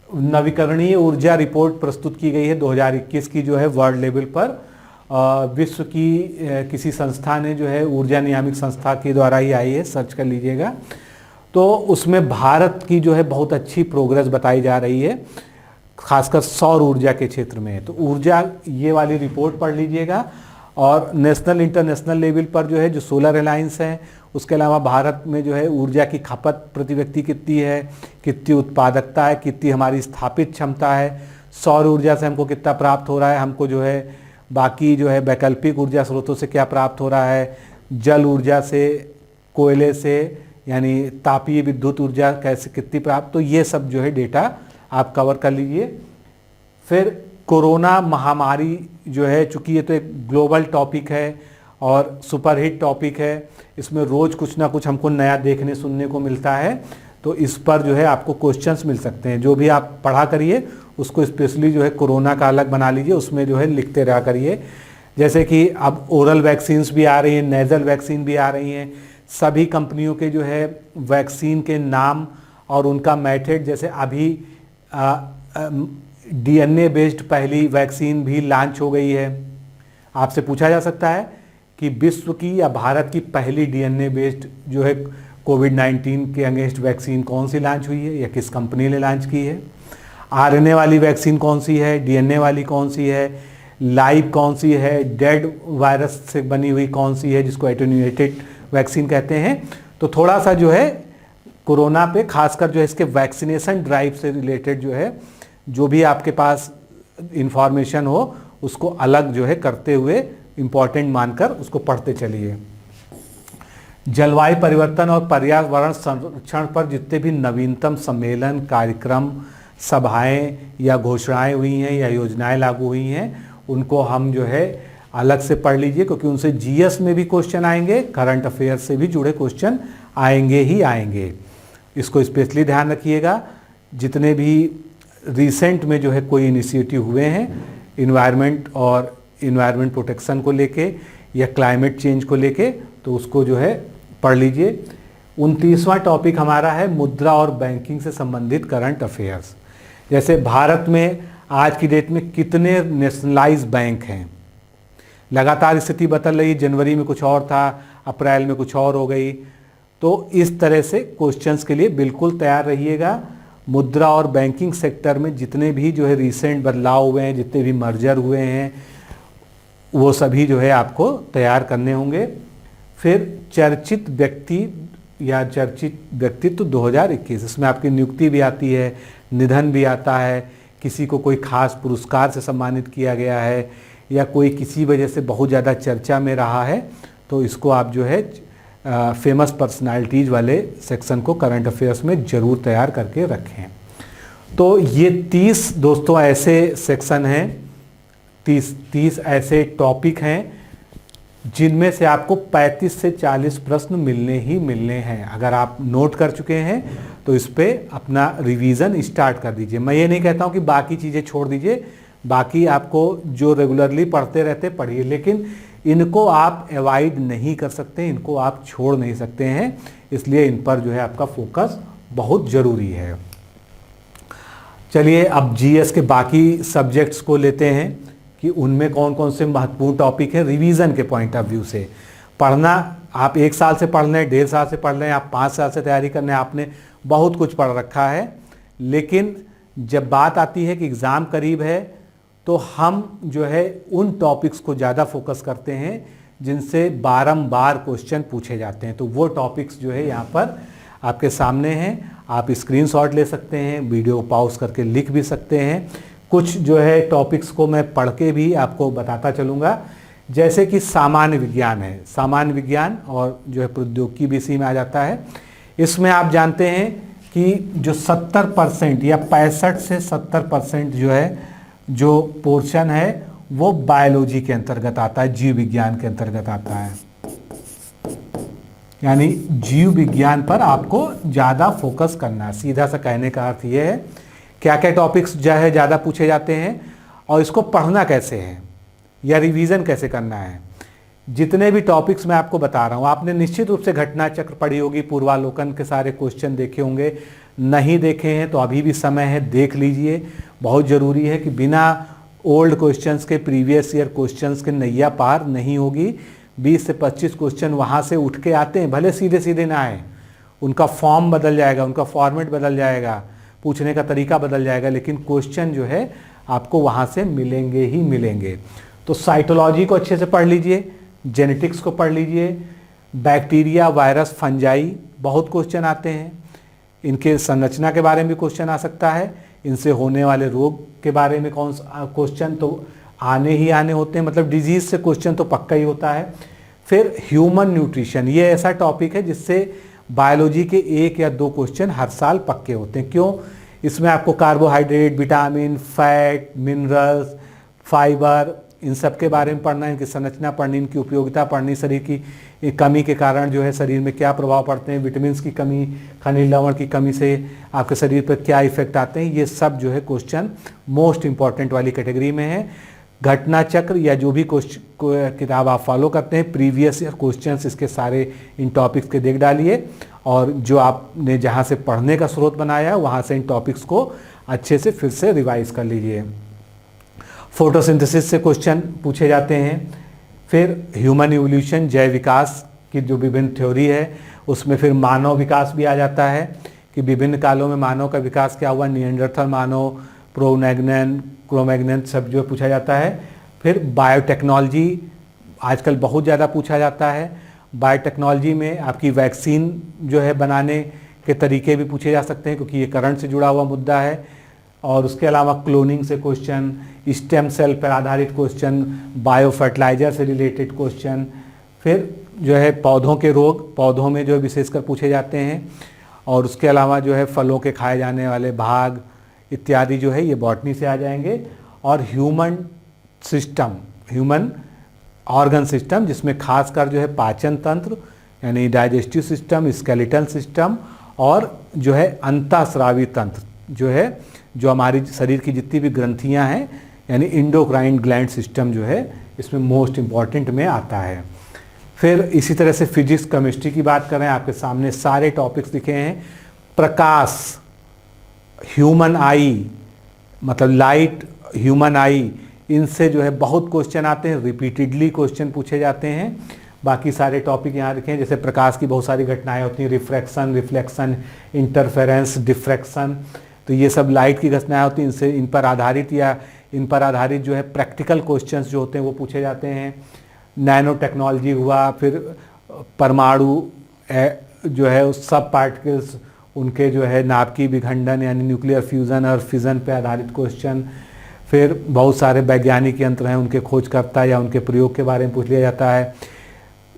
नवीकरणीय ऊर्जा रिपोर्ट प्रस्तुत की गई है 2021 की, जो है वर्ल्ड लेवल पर विश्व की किसी संस्था ने जो है ऊर्जा नियामक संस्था के द्वारा ही आई है, सर्च कर लीजिएगा। तो उसमें भारत की जो है बहुत अच्छी प्रोग्रेस बताई जा रही है, खासकर सौर ऊर्जा के क्षेत्र में। तो ऊर्जा ये वाली रिपोर्ट पढ़ लीजिएगा। और नेशनल इंटरनेशनल लेवल पर जो है जो सोलर अलायंस है, उसके अलावा भारत में जो है ऊर्जा की खपत प्रति व्यक्ति कितनी है, कितनी उत्पादकता है, कितनी हमारी स्थापित क्षमता है, सौर ऊर्जा से हमको कितना प्राप्त हो रहा है, हमको जो है बाकी जो है वैकल्पिक ऊर्जा स्रोतों से क्या प्राप्त हो रहा है, जल ऊर्जा से, कोयले से, यानी तापीय विद्युत ऊर्जा कैसे कितनी प्राप्त। तो ये सब जो है डेटा आप कवर कर लीजिए। फिर कोरोना महामारी जो है, चूँकि ये तो एक ग्लोबल टॉपिक है और सुपरहिट टॉपिक है, इसमें रोज़ कुछ ना कुछ हमको नया देखने सुनने को मिलता है। तो इस पर जो है आपको क्वेश्चंस मिल सकते हैं। जो भी आप पढ़ा करिए उसको स्पेशली जो है कोरोना का अलग बना लीजिए, उसमें जो है लिखते रहा करिए। जैसे कि अब ओरल वैक्सीन्स भी आ रही हैं, नेज़ल वैक्सीन भी आ रही हैं। सभी कंपनियों के जो है वैक्सीन के नाम और उनका मेथड, जैसे अभी DNA बेस्ड पहली वैक्सीन भी लॉन्च हो गई है। आपसे पूछा जा सकता है कि विश्व की या भारत की पहली DNA बेस्ड जो है कोविड-19 के अगेंस्ट वैक्सीन कौन सी लॉन्च हुई है या किस कंपनी ने लॉन्च की है। RNA वाली वैक्सीन कौन सी है, DNA वाली कौन सी है, लाइव कौन सी है, डेड वायरस से बनी हुई कौन सी है जिसको एटेन्यूएटेड वैक्सीन कहते हैं। तो थोड़ा सा जो है कोरोना पे खासकर जो है इसके वैक्सीनेशन ड्राइव से रिलेटेड जो है जो भी आपके पास इंफॉर्मेशन हो उसको अलग जो है करते हुए इम्पॉर्टेंट मानकर उसको पढ़ते चलिए। जलवायु परिवर्तन और पर्यावरण संरक्षण पर जितने भी नवीनतम सम्मेलन, कार्यक्रम, सभाएं या घोषणाएं हुई हैं या योजनाएं लागू हुई हैं, उनको हम जो है अलग से पढ़ लीजिए, क्योंकि उनसे GS में भी क्वेश्चन आएंगे, करंट अफेयर से भी जुड़े क्वेश्चन आएंगे ही आएंगे। इसको स्पेशली ध्यान रखिएगा। जितने भी रिसेंट में जो है कोई इनिशिएटिव हुए हैं इन्वायरमेंट और इन्वायरमेंट प्रोटेक्शन को लेके या क्लाइमेट चेंज को लेके, तो उसको जो है पढ़ लीजिए। 29वां टॉपिक हमारा है मुद्रा और बैंकिंग से संबंधित करंट अफेयर्स। जैसे भारत में आज की डेट में कितने नेशनलाइज बैंक हैं, लगातार स्थिति बदल रही। जनवरी में कुछ और था, अप्रैल में कुछ और हो गई। तो इस तरह से क्वेश्चंस के लिए बिल्कुल तैयार रहिएगा। मुद्रा और बैंकिंग सेक्टर में जितने भी जो है रिसेंट बदलाव हुए हैं, जितने भी मर्जर हुए हैं, वो सभी जो है आपको तैयार करने होंगे। फिर चर्चित व्यक्ति या चर्चित व्यक्तित्व 2021, इसमें आपकी नियुक्ति भी आती है, निधन भी आता है, किसी को कोई खास पुरस्कार से सम्मानित किया गया है या कोई किसी वजह से बहुत ज़्यादा चर्चा में रहा है, तो इसको आप जो है फेमस पर्सनालिटीज़ वाले सेक्शन को करंट अफेयर्स में ज़रूर तैयार करके रखें। तो ये 30 दोस्तों ऐसे सेक्शन हैं, 30 ऐसे टॉपिक हैं जिनमें से आपको 35 से 40 प्रश्न मिलने ही मिलने हैं। अगर आप नोट कर चुके हैं तो इस पर अपना रिवीजन स्टार्ट कर दीजिए। मैं ये नहीं कहता हूँ कि बाकी चीज़ें छोड़ दीजिए, बाकी आपको जो रेगुलरली पढ़ते रहते पढ़िए, लेकिन इनको आप अवॉइड नहीं कर सकते, इनको आप छोड़ नहीं सकते हैं, इसलिए इन पर जो है आपका फोकस बहुत ज़रूरी है। चलिए अब GS के बाकी सब्जेक्ट्स को लेते हैं। कि उनमें कौन कौन से महत्वपूर्ण टॉपिक हैं रिवीजन के पॉइंट ऑफ व्यू से। पढ़ना आप 1 साल से पढ़ रहे हैं, 1.5 साल से पढ़ रहे हैं, आप 5 साल से तैयारी करने, आपने बहुत कुछ पढ़ रखा है, लेकिन जब बात आती है कि एग्ज़ाम करीब है तो हम जो है उन टॉपिक्स को ज़्यादा फोकस करते हैं जिनसे बारंबार क्वेश्चन पूछे जाते हैं। तो वो टॉपिक्स जो है यहाँ पर आपके सामने हैं, आप स्क्रीनशॉट ले सकते हैं, वीडियो पॉज करके लिख भी सकते हैं। कुछ जो है टॉपिक्स को मैं पढ़ के भी आपको बताता चलूँगा, जैसे कि सामान्य विज्ञान है, सामान्य विज्ञान और जो है प्रौद्योगिकी भी इसी में आ जाता है। इसमें आप जानते हैं कि जो 70% या 65 से 70% जो है जो पोर्शन है वो बायोलॉजी के अंतर्गत आता है, जीव विज्ञान के अंतर्गत आता है। यानी जीव विज्ञान पर आपको ज़्यादा फोकस करना है। सीधा सा कहने का अर्थ ये है क्या क्या टॉपिक्स जो है ज़्यादा पूछे जाते हैं और इसको पढ़ना कैसे है या रिवीजन कैसे करना है। जितने भी टॉपिक्स मैं आपको बता रहा हूँ, आपने निश्चित रूप से घटना चक्र पढ़ी होगी, पूर्वालोकन के सारे क्वेश्चन देखे होंगे। नहीं देखे हैं तो अभी भी समय है, देख लीजिए। बहुत ज़रूरी है कि बिना ओल्ड क्वेश्चंस के, प्रीवियस ईयर क्वेश्चंस के नैया पार नहीं होगी। 20 से 25 क्वेश्चन वहाँ से उठ के आते हैं, भले सीधे सीधे ना आए, उनका फॉर्म बदल जाएगा, उनका फॉर्मेट बदल जाएगा, पूछने का तरीका बदल जाएगा, लेकिन क्वेश्चन जो है आपको वहाँ से मिलेंगे ही मिलेंगे। तो साइटोलॉजी को अच्छे से पढ़ लीजिए, जेनेटिक्स को पढ़ लीजिए, बैक्टीरिया, वायरस, फंजाई, बहुत क्वेश्चन आते हैं। इनके संरचना के बारे में भी क्वेश्चन आ सकता है, इनसे होने वाले रोग के बारे में कौन सा क्वेश्चन तो आने ही आने होते हैं, मतलब डिजीज़ से क्वेश्चन तो पक्का ही होता है। फिर ह्यूमन न्यूट्रिशन, ये ऐसा टॉपिक है जिससे बायोलॉजी के 1 या 2 क्वेश्चन हर साल पक्के होते हैं। क्यों? इसमें आपको carbohydrate, vitamin, fat, minerals, fibre, इन सब के बारे में पढ़ना, इनकी संरचना पढ़नी, इनकी उपयोगिता पढ़नी, शरीर की कमी के कारण जो है शरीर में क्या प्रभाव पड़ते हैं, विटामिन की कमी, खनिज लवण की कमी से आपके शरीर पर क्या इफेक्ट आते हैं, ये सब जो है क्वेश्चन मोस्ट इंपॉर्टेंट वाली कैटेगरी में है। घटना चक्र या जो भी किताब आप फॉलो करते हैं, प्रीवियस ईयर क्वेश्चंस इसके सारे इन टॉपिक्स के देख डालिए, और जो आपने जहाँ से पढ़ने का स्रोत बनाया है वहाँ से इन टॉपिक्स को अच्छे से फिर से रिवाइज कर लीजिए। फोटोसिंथेसिस से क्वेश्चन पूछे जाते हैं। फिर ह्यूमन इवोल्यूशन, जैव विकास की जो विभिन्न थ्योरी है, उसमें फिर मानव विकास भी आ जाता है कि विभिन्न कालों में मानव का विकास क्या हुआ, निएंडरथल मानव, क्रोमैग्नन, क्रोमैग्नन सब जो पूछा जाता है। फिर बायोटेक्नोलॉजी आजकल बहुत ज़्यादा पूछा जाता है। बायोटेक्नोलॉजी में आपकी वैक्सीन जो है बनाने के तरीके भी पूछे जा सकते हैं, क्योंकि ये करंट से जुड़ा हुआ मुद्दा है। और उसके अलावा क्लोनिंग से क्वेश्चन, स्टेम सेल पर आधारित क्वेश्चन, बायो फर्टिलाइजर से रिलेटेड क्वेश्चन, फिर जो है पौधों के रोग, पौधों में जो है विशेषकर पूछे जाते हैं। और उसके अलावा जो है फलों के खाए जाने वाले भाग इत्यादि जो है ये बॉटनी से आ जाएंगे। और human system, human organ system, जिसमें खासकर जो है पाचन तंत्र यानी डाइजेस्टिव सिस्टम, स्केलेटल सिस्टम, और जो है अंतःस्रावी तंत्र जो है, जो हमारी शरीर की जितनी भी ग्रंथियां हैं यानी इंडोक्राइन ग्लैंड सिस्टम जो है इसमें मोस्ट इम्पॉर्टेंट में आता है। फिर इसी तरह से फिजिक्स, केमिस्ट्री की बात करें, आपके सामने सारे टॉपिक्स लिखे हैं। प्रकाश, ह्यूमन आई, मतलब लाइट, ह्यूमन आई, इनसे जो है बहुत क्वेश्चन आते हैं, रिपीटेडली क्वेश्चन पूछे जाते हैं। बाकी सारे टॉपिक यहाँ लिखे हैं, जैसे प्रकाश की बहुत सारी घटनाएं होती हैं, रिफ्रैक्शन, रिफ्लेक्शन, इंटरफेरेंस, डिफ्रैक्शन, तो ये सब लाइट की घटनाएं होती हैं। इनसे इन पर आधारित या इन पर आधारित जो है प्रैक्टिकल क्वेश्चंस जो होते हैं वो पूछे जाते हैं। नैनो टेक्नोलॉजी हुआ, फिर परमाणु जो है उस सब पार्टिकल्स, उनके जो है नाभिकीय विखंडन यानी न्यूक्लियर फ्यूज़न और फिज़न पे आधारित क्वेश्चन। फिर बहुत सारे वैज्ञानिक यंत्र हैं, उनके खोजकर्ता या उनके प्रयोग के बारे में पूछ लिया जाता है।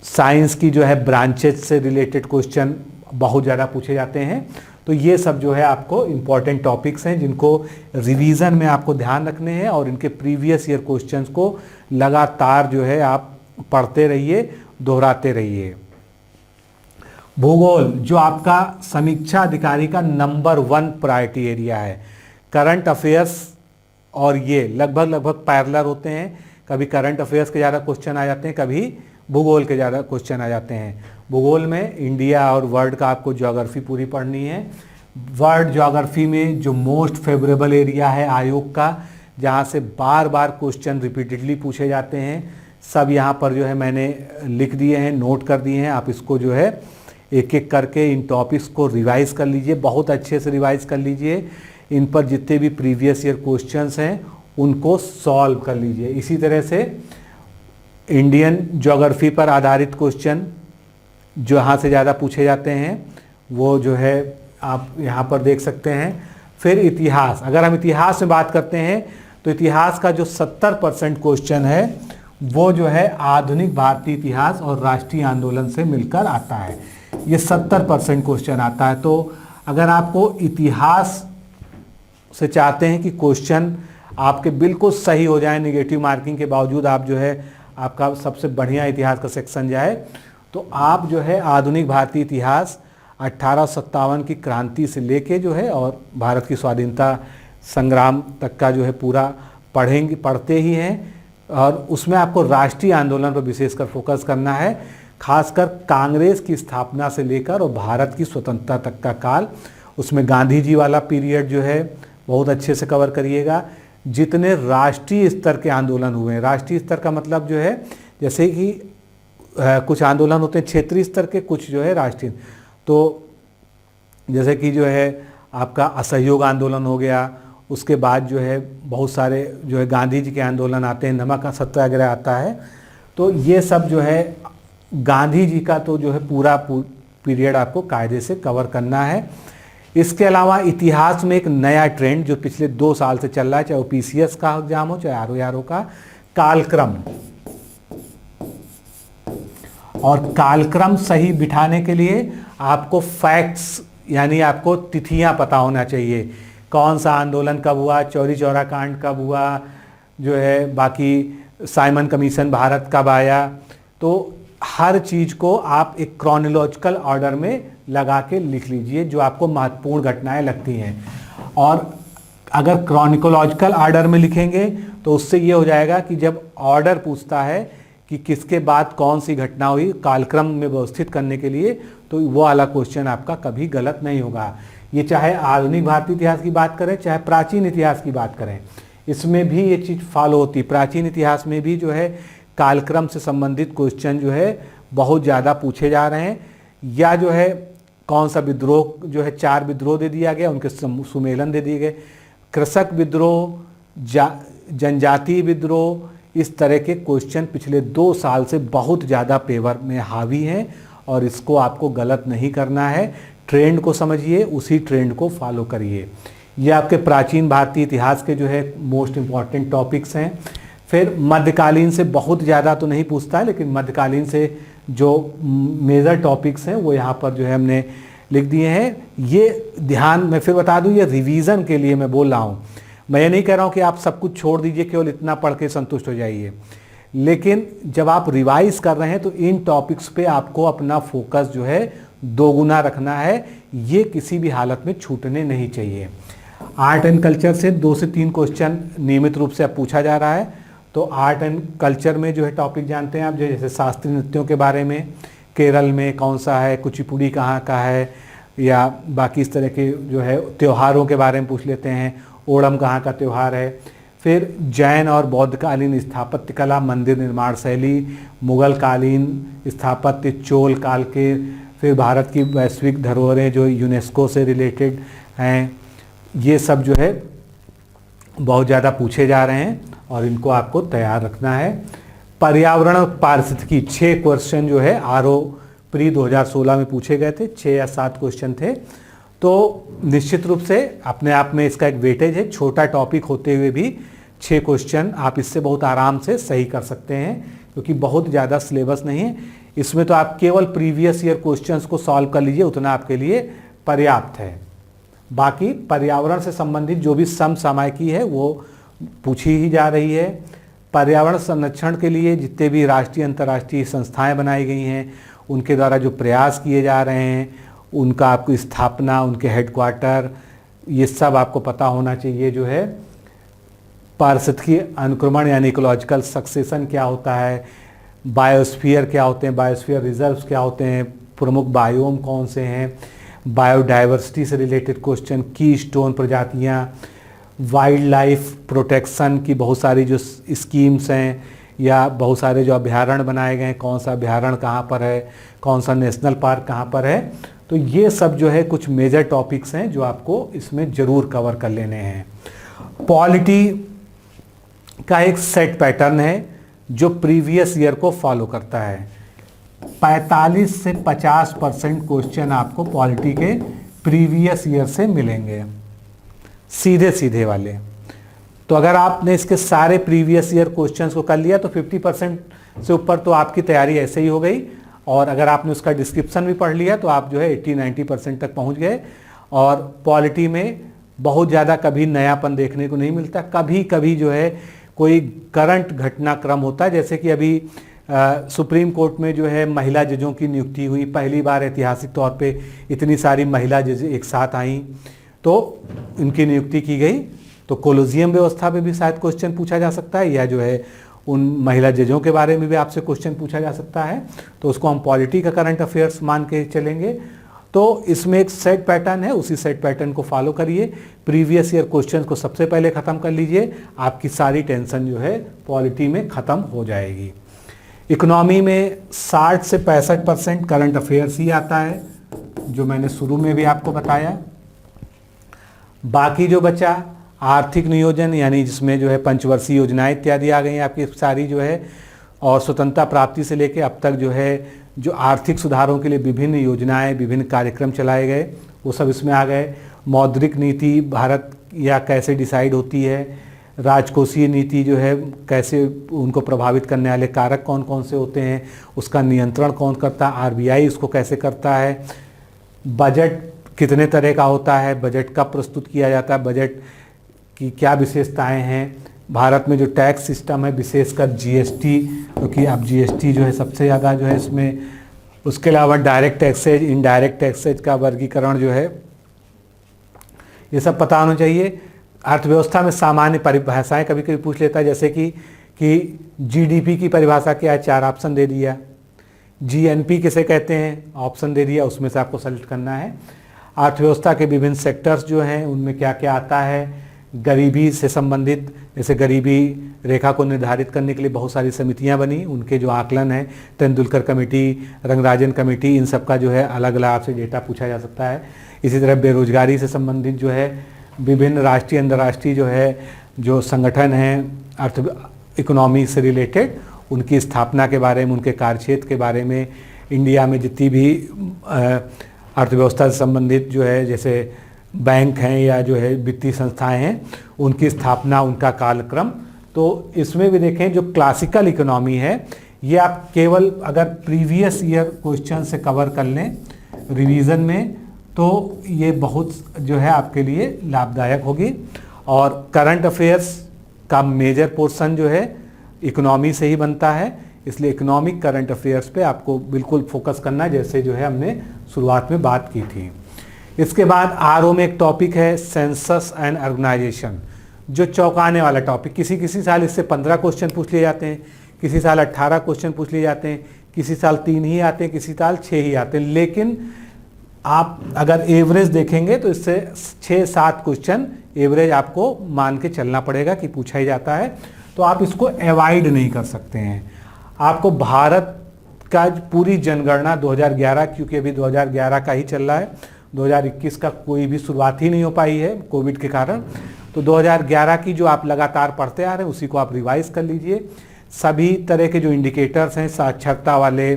साइंस की जो है ब्रांचेज से रिलेटेड क्वेश्चन बहुत ज़्यादा पूछे जाते हैं। तो ये सब जो है आपको इम्पॉर्टेंट टॉपिक्स हैं जिनको रिवीजन में आपको ध्यान रखने हैं, और इनके प्रीवियस ईयर क्वेश्चंस को लगातार जो है आप पढ़ते रहिए, दोहराते रहिए। भूगोल जो आपका समीक्षा अधिकारी का नंबर 1 प्रायोरिटी एरिया है। करंट अफेयर्स और ये लगभग पैरेलल होते हैं, कभी करंट अफेयर्स के ज़्यादा क्वेश्चन आ जाते हैं, कभी भूगोल के ज़्यादा क्वेश्चन आ जाते हैं। भूगोल में इंडिया और वर्ल्ड का आपको ज्योग्राफी पूरी पढ़नी है। वर्ल्ड ज्योग्राफी में जो मोस्ट फेवरेबल एरिया है आयोग का, जहाँ से बार बार क्वेश्चन रिपीटेडली पूछे जाते हैं, सब यहाँ पर जो है मैंने लिख दिए हैं, नोट कर दिए हैं। आप इसको जो है एक एक करके इन टॉपिक्स को रिवाइज़ कर लीजिए, बहुत अच्छे से रिवाइज़ कर लीजिए। इन पर जितने भी प्रीवियस ईयर क्वेश्चंस हैं उनको सॉल्व कर लीजिए। इसी तरह से इंडियन ज्योग्राफी पर आधारित क्वेश्चन जो यहाँ से ज़्यादा पूछे जाते हैं वो जो है आप यहाँ पर देख सकते हैं। फिर इतिहास, अगर हम इतिहास में बात करते हैं तो इतिहास का जो 70% क्वेश्चन है वो जो है आधुनिक भारतीय इतिहास और राष्ट्रीय आंदोलन से मिलकर आता है। ये 70% क्वेश्चन आता है। तो अगर आपको इतिहास से चाहते हैं कि क्वेश्चन आपके बिल्कुल सही हो जाए, नेगेटिव मार्किंग के बावजूद आप जो है आपका सबसे बढ़िया इतिहास का सेक्शन जाए, तो आप जो है आधुनिक भारतीय इतिहास 1857 की क्रांति से लेके जो है और भारत की स्वाधीनता संग्राम तक का जो है पूरा पढ़ते ही हैं। और उसमें आपको राष्ट्रीय आंदोलन पर विशेषकर फोकस करना है, खासकर कांग्रेस की स्थापना से लेकर और भारत की स्वतंत्रता तक का काल। उसमें गांधी जी वाला पीरियड जो है बहुत अच्छे से कवर करिएगा। जितने राष्ट्रीय स्तर के आंदोलन हुए हैं, राष्ट्रीय स्तर का मतलब जो है जैसे कि कुछ आंदोलन होते हैं क्षेत्रीय स्तर के, कुछ जो है राष्ट्रीय। तो जैसे कि जो है आपका असहयोग आंदोलन हो गया, उसके बाद जो है बहुत सारे जो है गांधी जी के आंदोलन आते हैं, नमक का सत्याग्रह आता है। तो ये सब जो है गांधी जी का तो जो है पूरा पीरियड आपको कायदे से कवर करना है। इसके अलावा इतिहास में एक नया ट्रेंड जो पिछले 2 साल से चल रहा है, चाहे वो पीसीएस का एग्जाम हो चाहे आरओ का, कालक्रम। और कालक्रम सही बिठाने के लिए आपको फैक्ट्स यानी आपको तिथियां पता होना चाहिए, कौन सा आंदोलन कब हुआ, चौरी चौरा कांड कब हुआ, जो है बाकी साइमन कमीशन भारत कब आया। तो हर चीज़ को आप एक क्रोनोलॉजिकल ऑर्डर में लगा के लिख लीजिए जो आपको महत्वपूर्ण घटनाएं लगती हैं। और अगर क्रोनोलॉजिकल ऑर्डर में लिखेंगे तो उससे ये हो जाएगा कि जब ऑर्डर पूछता है कि किसके बाद कौन सी घटना हुई कालक्रम में व्यवस्थित करने के लिए, तो वो वाला क्वेश्चन आपका कभी गलत नहीं होगा। ये चाहे आधुनिक भारतीय इतिहास की बात करें चाहे प्राचीन इतिहास की बात करें, इसमें भी ये चीज़ फॉलो होती है। प्राचीन इतिहास में भी जो है कालक्रम से संबंधित क्वेश्चन जो है बहुत ज़्यादा पूछे जा रहे हैं। या जो है कौन सा विद्रोह जो है, 4 विद्रोह दे दिया गया, उनके सुमेलन दे दिए गए, कृषक विद्रोह, जनजातीय विद्रोह, इस तरह के क्वेश्चन पिछले 2 साल से बहुत ज़्यादा पेपर में हावी हैं। और इसको आपको गलत नहीं करना है, ट्रेंड को समझिए, उसी ट्रेंड को फॉलो करिए। ये आपके प्राचीन भारतीय इतिहास के जो है मोस्ट इम्पॉर्टेंट टॉपिक्स हैं। फिर मध्यकालीन से बहुत ज़्यादा तो नहीं पूछता है, लेकिन मध्यकालीन से जो मेजर टॉपिक्स हैं वो यहाँ पर जो है हमने लिख दिए हैं। ये ध्यान मैं फिर बता दूँ, ये रिवीजन के लिए मैं बोल रहा हूँ। मैं ये नहीं कह रहा हूँ कि आप सब कुछ छोड़ दीजिए, केवल इतना पढ़ के संतुष्ट हो जाइए। लेकिन जब आप रिवाइज कर रहे हैं तो इन टॉपिक्स पे आपको अपना फोकस जो है 2 गुना रखना है। ये किसी भी हालत में छूटने नहीं चाहिए। आर्ट एंड कल्चर से 2 से 3 क्वेश्चन नियमित रूप से अब पूछा जा रहा है। तो आर्ट एंड कल्चर में जो है टॉपिक जानते हैं आप, जैसे शास्त्रीय नृत्यों के बारे में, केरल में कौन सा है, कुचिपुड़ी कहाँ का है, या बाकी इस तरह के जो है त्योहारों के बारे में पूछ लेते हैं, ओणम कहाँ का त्यौहार है। फिर जैन और बौद्धकालीन स्थापत्य कला, मंदिर निर्माण शैली, मुगल कालीन स्थापत्य, चोल काल के, फिर भारत की वैश्विक धरोहरें जो यूनेस्को से रिलेटेड हैं, ये सब जो है बहुत ज़्यादा पूछे जा रहे हैं और इनको आपको तैयार रखना है। पर्यावरण और पारिस्थितिकी 6 क्वेश्चन जो है आरओ प्री 2016 में पूछे गए थे, 6 या 7 क्वेश्चन थे। तो निश्चित रूप से अपने आप में इसका एक वेटेज है, छोटा टॉपिक होते हुए भी 6 क्वेश्चन आप इससे बहुत आराम से सही कर सकते हैं, क्योंकि बहुत ज़्यादा सिलेबस नहीं है इसमें। तो आप केवल प्रीवियस ईयर क्वेश्चंस को सॉल्व कर लीजिए, उतना आपके लिए पर्याप्त है। बाकी पर्यावरण से संबंधित जो भी समसामयिकी है वो पूछी ही जा रही है। पर्यावरण संरक्षण के लिए जितने भी राष्ट्रीय अंतर्राष्ट्रीय संस्थाएं बनाई गई हैं, उनके द्वारा जो प्रयास किए जा रहे हैं, उनका आपको स्थापना, उनके हेडक्वार्टर, ये सब आपको पता होना चाहिए। जो है पारिस्थितिकी अनुक्रमण यानी इकोलॉजिकल सक्सेशन क्या होता है, बायोस्फीयर क्या होते हैं, बायोस्फीयर रिजर्व्स क्या होते हैं, प्रमुख बायोम कौन से हैं, बायोडाइवर्सिटी से रिलेटेड क्वेश्चन, की स्टोन प्रजातियाँ, वाइल्ड लाइफ प्रोटेक्शन की बहुत सारी जो स्कीम्स हैं या बहुत सारे जो अभ्यारण्य बनाए गए हैं, कौन सा अभ्यारण्य कहाँ पर है, कौन सा नेशनल पार्क कहाँ पर है, तो ये सब जो है कुछ मेजर टॉपिक्स हैं जो आपको इसमें ज़रूर कवर कर लेने हैं। पॉलिटी का एक सेट पैटर्न है जो प्रीवियस ईयर को फॉलो करता है। 45 से 50% क्वेश्चन आपको पॉलिटी के प्रीवियस ईयर से मिलेंगे, सीधे सीधे वाले। तो अगर आपने इसके सारे प्रीवियस ईयर क्वेश्चंस को कर लिया तो 50% से ऊपर तो आपकी तैयारी ऐसे ही हो गई, और अगर आपने उसका डिस्क्रिप्शन भी पढ़ लिया तो आप जो है 80-90% तक पहुंच गए। और पॉलिटी में बहुत ज़्यादा कभी नयापन देखने को नहीं मिलता, कभी कभी जो है कोई करंट घटनाक्रम होता है, जैसे कि अभी सुप्रीम कोर्ट में जो है महिला जजों की नियुक्ति हुई, पहली बार ऐतिहासिक तौर पे इतनी सारी महिला जज एक साथ आईं तो इनकी नियुक्ति की गई। तो कोलोजियम व्यवस्था पे भी शायद क्वेश्चन पूछा जा सकता है, या जो है उन महिला जजों के बारे में भी आपसे क्वेश्चन पूछा जा सकता है, तो उसको हम पॉलिटी का करंट अफेयर्स मान के चलेंगे। तो इसमें एक सेट पैटर्न है, उसी सेट पैटर्न को फॉलो करिए, प्रीवियस ईयर क्वेश्चंस को सबसे पहले ख़त्म कर लीजिए, आपकी सारी टेंशन जो है पॉलिटी में ख़त्म हो जाएगी। इकोनॉमी में 60 से 65% करंट अफेयर्स ही आता है, जो मैंने शुरू में भी आपको बताया। बाकी जो बचा आर्थिक नियोजन, यानी जिसमें जो है पंचवर्षीय योजनाएं इत्यादि आ गई हैं आपकी सारी जो है, और स्वतंत्रता प्राप्ति से लेकर अब तक जो है जो आर्थिक सुधारों के लिए विभिन्न योजनाएं, विभिन्न कार्यक्रम चलाए गए, वो सब इसमें आ गए। मौद्रिक नीति भारत या कैसे डिसाइड होती है, राजकोषीय नीति जो है कैसे, उनको प्रभावित करने वाले कारक कौन कौन से होते हैं, उसका नियंत्रण कौन करता है, आरबीआई उसको कैसे करता है, बजट कितने तरह का होता है, बजट कब प्रस्तुत किया जाता है, बजट की क्या विशेषताएं हैं, भारत में जो टैक्स सिस्टम है विशेषकर जीएसटी, क्योंकि अब जीएसटी जो है सबसे ज़्यादा जो है इसमें, उसके अलावा डायरेक्ट टैक्सेज, इनडायरेक्ट टैक्सेज का वर्गीकरण जो है, ये सब पता होना चाहिए। अर्थव्यवस्था में सामान्य परिभाषाएं कभी कभी पूछ लेता है, जैसे कि जीडीपी की परिभाषा क्या है, 4 ऑप्शन दे दिया। जीएनपी किसे कहते हैं, ऑप्शन दे दिया, उसमें से आपको सेलेक्ट करना है। अर्थव्यवस्था के विभिन्न सेक्टर्स जो हैं उनमें क्या क्या आता है, गरीबी से संबंधित, जैसे गरीबी रेखा को निर्धारित करने के लिए बहुत सारी समितियां बनी, उनके जो आकलन है, तेंदुलकर कमेटी, रंगराजन कमेटी, इन सब का जो है अलग अलग आपसे डेटा पूछा जा सकता है। इसी तरह बेरोजगारी से संबंधित जो है विभिन्न राष्ट्रीय अंतर्राष्ट्रीय जो है जो संगठन हैं अर्थ इकोनॉमी से रिलेटेड, उनकी स्थापना के बारे में, उनके कार्यक्षेत्र के बारे में, इंडिया में जितनी भी अर्थव्यवस्था से संबंधित जो है जैसे बैंक हैं या जो है वित्तीय संस्थाएं हैं, उनकी स्थापना, उनका कालक्रम। तो इसमें भी देखें जो क्लासिकल इकोनॉमी है, ये आप केवल अगर प्रीवियस ईयर क्वेश्चन से कवर कर लें रिवीजन में, तो ये बहुत जो है आपके लिए लाभदायक होगी। और करंट अफेयर्स का मेजर पोर्शन जो है इकोनॉमी से ही बनता है, इसलिए इकोनॉमिक करंट अफेयर्स पे आपको बिल्कुल फोकस करना है, जैसे जो है हमने शुरुआत में बात की थी। इसके बाद आरओ में एक टॉपिक है सेंसस एंड ऑर्गेनाइजेशन, जो चौंकाने वाला टॉपिक, किसी साल इससे 15 क्वेश्चन पूछ लिए जाते हैं, किसी साल 18 क्वेश्चन पूछ लिए जाते हैं, किसी साल 3 ही आते हैं, किसी साल 6 ही आते हैं। लेकिन आप अगर एवरेज देखेंगे तो इससे 6-7 क्वेश्चन एवरेज आपको मान के चलना पड़ेगा कि पूछा ही जाता है, तो आप इसको अवॉइड नहीं कर सकते हैं। आपको भारत का पूरी जनगणना 2011, क्योंकि अभी 2011 का ही चल रहा है, 2021 का कोई भी शुरुआत ही नहीं हो पाई है कोविड के कारण, तो 2011 की जो आप लगातार पढ़ते आ रहे हैं उसी को आप रिवाइज कर लीजिए। सभी तरह के जो इंडिकेटर्स हैं साक्षरता वाले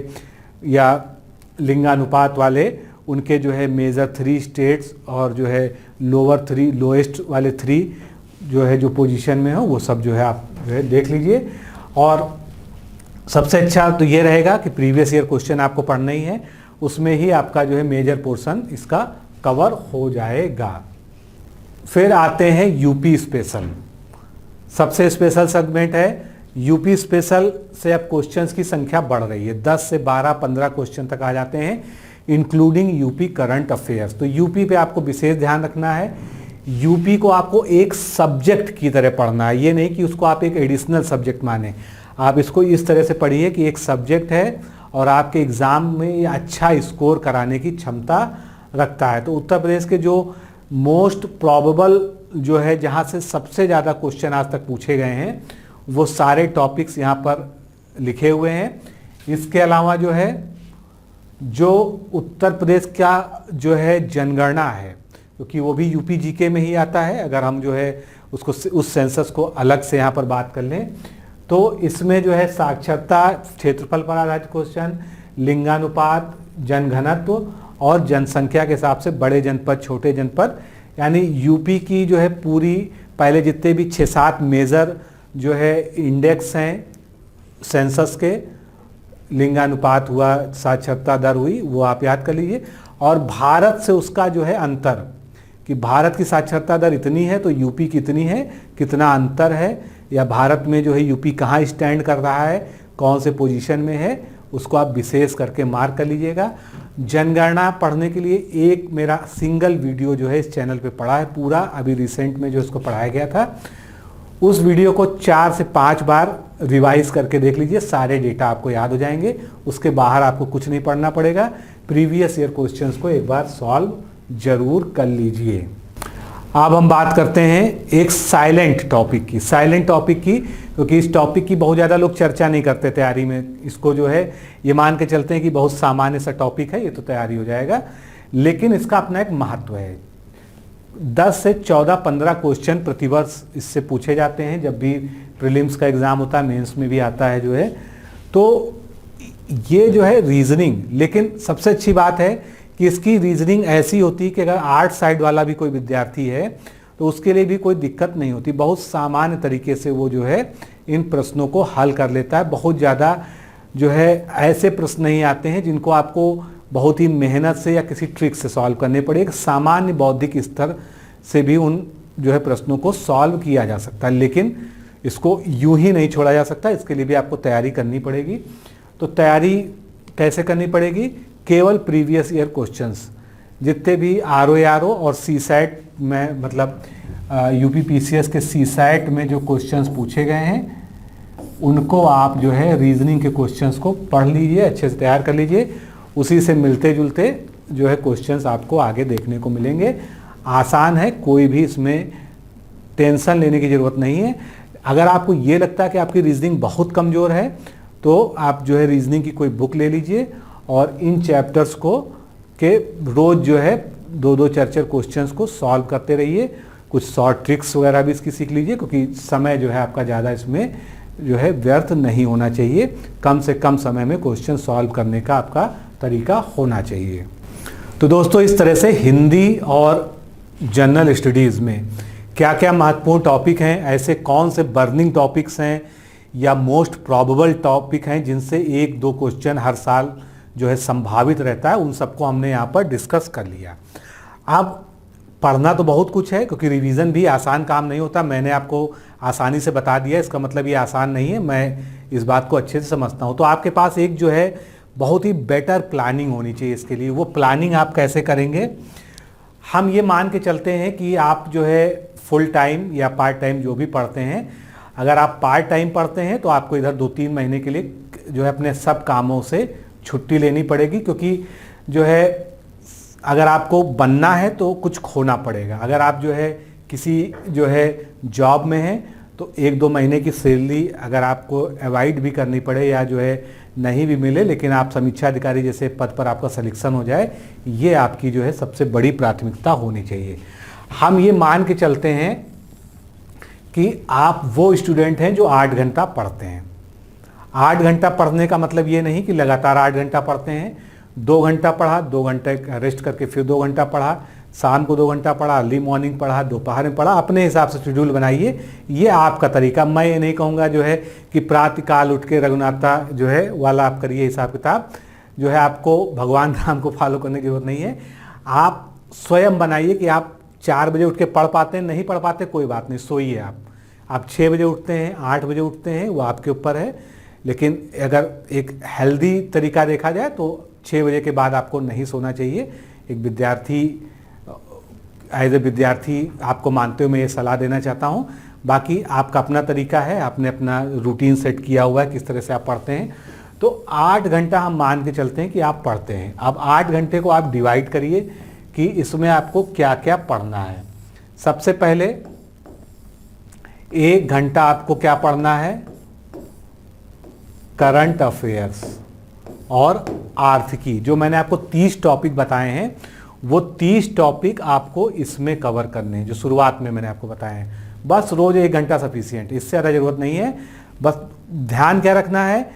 या लिंगानुपात वाले, उनके जो है मेजर 3 स्टेट्स और जो है लोअर 3, लोएस्ट वाले 3 जो है जो पोजीशन में हो, वो सब जो है आप जो है देख लीजिए। और सबसे अच्छा तो ये रहेगा कि प्रीवियस ईयर क्वेश्चन आपको पढ़ना ही है, उसमें ही आपका जो है मेजर पोर्शन इसका कवर हो जाएगा। फिर आते हैं यूपी स्पेशल, सबसे स्पेशल सेगमेंट है। यूपी स्पेशल से अब क्वेश्चंस की संख्या बढ़ रही है, 10 से 12-15 क्वेश्चन तक आ जाते हैं, इंक्लूडिंग यूपी करंट अफेयर्स। तो यूपी पे आपको विशेष ध्यान रखना है, यूपी को आपको एक सब्जेक्ट की तरह पढ़ना है, ये नहीं कि उसको आप एक एडिशनल सब्जेक्ट माने। आप इसको इस तरह से पढ़िए कि एक सब्जेक्ट है और आपके एग्ज़ाम में ये अच्छा स्कोर कराने की क्षमता रखता है। तो उत्तर प्रदेश के जो मोस्ट प्रोबेबल जो है जहाँ से सबसे ज़्यादा क्वेश्चन आज तक पूछे गए हैं वो सारे टॉपिक्स यहाँ पर लिखे हुए हैं। इसके अलावा जो है जो उत्तर प्रदेश का जो है जनगणना है, क्योंकि वो भी यूपी जीके में ही आता है, अगर हम जो है उसको उस सेंसस को अलग से यहाँ पर बात कर लें तो इसमें जो है साक्षरता, क्षेत्रफल पर आधारित क्वेश्चन, लिंगानुपात, जनघनत्व और जनसंख्या के हिसाब से बड़े जनपद, छोटे जनपद, यानी यूपी की जो है पूरी पहले जितने भी 6-7 मेजर जो है इंडेक्स हैं सेंसस के, लिंगानुपात हुआ, साक्षरता दर हुई, वो आप याद कर लीजिए। और भारत से उसका जो है अंतर, कि भारत की साक्षरता दर इतनी है तो यूपी कितनी है, कितना अंतर है, या भारत में जो है यूपी कहाँ स्टैंड कर रहा है, कौन से पोजीशन में है, उसको आप विशेष करके मार्क कर लीजिएगा। जनगणना पढ़ने के लिए एक मेरा सिंगल वीडियो जो है इस चैनल पे पड़ा है पूरा, अभी रिसेंट में जो इसको पढ़ाया गया था, उस वीडियो को 4 से 5 बार रिवाइज करके देख लीजिए, सारे डेटा आपको याद हो जाएंगे। उसके बाहर आपको कुछ नहीं पढ़ना पड़ेगा, प्रीवियस ईयर क्वेश्चंस को एक बार सॉल्व जरूर कर लीजिए। अब हम बात करते हैं एक साइलेंट टॉपिक की, क्योंकि इस टॉपिक की बहुत ज़्यादा लोग चर्चा नहीं करते तैयारी में। इसको जो है ये मान के चलते हैं कि बहुत सामान्य सा टॉपिक है, ये तो तैयारी हो जाएगा, लेकिन इसका अपना एक महत्व है। 10 से 14-15 क्वेश्चन प्रतिवर्ष इससे पूछे जाते हैं, जब भी प्रीलिम्स का एग्ज़ाम होता है, मेंस में भी आता है जो है। तो ये जो है रीजनिंग, लेकिन सबसे अच्छी बात है कि इसकी रीजनिंग ऐसी होती है कि अगर आर्ट साइड वाला भी कोई विद्यार्थी है तो उसके लिए भी कोई दिक्कत नहीं होती, बहुत सामान्य तरीके से वो जो है इन प्रश्नों को हल कर लेता है। बहुत ज़्यादा जो है ऐसे प्रश्न नहीं आते हैं जिनको आपको बहुत ही मेहनत से या किसी ट्रिक से सॉल्व करने पड़े। एक सामान्य बौद्धिक स्तर से भी उन जो है प्रश्नों को सॉल्व किया जा सकता है, लेकिन इसको यूं ही नहीं छोड़ा जा सकता, इसके लिए भी आपको तैयारी करनी पड़ेगी। तो तैयारी कैसे करनी पड़ेगी? केवल प्रीवियस ईयर क्वेश्चंस, जितने भी ROARO और CSAT में, मतलब UPPCS के CSAT में जो क्वेश्चंस पूछे गए हैं उनको आप जो है रीजनिंग के क्वेश्चंस को पढ़ लीजिए, अच्छे से तैयार कर लीजिए। उसी से मिलते जुलते जो है क्वेश्चंस आपको आगे देखने को मिलेंगे। आसान है, कोई भी इसमें टेंशन लेने की ज़रूरत नहीं है। अगर आपको ये लगता है कि आपकी रीजनिंग बहुत कमज़ोर है तो आप जो है रीजनिंग की कोई बुक ले लीजिए और इन चैप्टर्स को के रोज़ जो है 2-2 4-4 क्वेश्चंस को सॉल्व करते रहिए। कुछ शॉर्ट ट्रिक्स वगैरह भी इसकी सीख लीजिए, क्योंकि समय जो है आपका ज़्यादा इसमें जो है व्यर्थ नहीं होना चाहिए। कम से कम समय में क्वेश्चन सॉल्व करने का आपका तरीका होना चाहिए। तो दोस्तों, इस तरह से हिंदी और जनरल स्टडीज़ में क्या क्या महत्वपूर्ण टॉपिक हैं, ऐसे कौन से बर्निंग टॉपिक्स हैं या मोस्ट प्रॉबेबल टॉपिक हैं जिनसे 1-2 क्वेश्चन हर साल जो है संभावित रहता है, उन सबको हमने यहाँ पर डिस्कस कर लिया। अब पढ़ना तो बहुत कुछ है, क्योंकि रिवीजन भी आसान काम नहीं होता। मैंने आपको आसानी से बता दिया, इसका मतलब ये आसान नहीं है, मैं इस बात को अच्छे से समझता हूँ। तो आपके पास एक जो है बहुत ही बेटर प्लानिंग होनी चाहिए इसके लिए। वो प्लानिंग आप कैसे करेंगे? हम ये मान के चलते हैं कि आप जो है फुल टाइम या पार्ट टाइम जो भी पढ़ते हैं, अगर आप पार्ट टाइम पढ़ते हैं तो आपको इधर 2-3 महीने के लिए जो है अपने सब कामों से छुट्टी लेनी पड़ेगी, क्योंकि जो है अगर आपको बनना है तो कुछ खोना पड़ेगा। अगर आप जो है किसी जो है जॉब में हैं तो 1-2 महीने की सैलरी अगर आपको अवॉइड भी करनी पड़े या जो है नहीं भी मिले, लेकिन आप समीक्षा अधिकारी जैसे पद पर आपका सिलेक्शन हो जाए, ये आपकी जो है सबसे बड़ी प्राथमिकता होनी चाहिए। हम ये मान के चलते हैं कि आप वो स्टूडेंट हैं जो 8 घंटा पढ़ते हैं। 8 घंटा पढ़ने का मतलब ये नहीं कि लगातार 8 घंटा पढ़ते हैं। 2 घंटा पढ़ा, 2 घंटे रेस्ट करके फिर 2 घंटा पढ़ा, शाम को 2 घंटा पढ़ा, अर्ली मॉर्निंग पढ़ा, दोपहर में पढ़ा। अपने हिसाब से शेड्यूल बनाइए, ये आपका तरीका। मैं ये नहीं कहूँगा जो है कि प्रातःकाल उठ के रघुनाथा जो है वाला आप करिए हिसाब किताब, जो है आपको भगवान राम को फॉलो करने की जरूरत नहीं है। आप स्वयं बनाइए कि आप 4 बजे उठ के पढ़ पाते हैं, नहीं पढ़ पाते कोई बात नहीं, सोइए आप 6 बजे उठते हैं, 8 बजे उठते हैं, वो आपके ऊपर है। लेकिन अगर एक हेल्दी तरीका देखा जाए तो 6 बजे के बाद आपको नहीं सोना चाहिए। एक विद्यार्थी, एज ए विद्यार्थी आपको मानते हुए मैं ये सलाह देना चाहता हूँ। बाकी आपका अपना तरीका है, आपने अपना रूटीन सेट किया हुआ है किस तरह से आप पढ़ते हैं। तो 8 घंटा हम मान के चलते हैं कि आप पढ़ते हैं। अब 8 घंटे को आप डिवाइड करिए कि इसमें आपको क्या क्या पढ़ना है। सबसे पहले 1 घंटा आपको क्या पढ़ना है, करंट अफेयर्स और आर्थिकी। जो मैंने आपको 30 टॉपिक बताए हैं वो 30 टॉपिक आपको इसमें कवर करने हैं, जो शुरुआत में मैंने आपको बताए हैं। बस रोज 1 घंटा सफिशिएंट, इससे ज़्यादा जरूरत नहीं है। बस ध्यान क्या रखना है,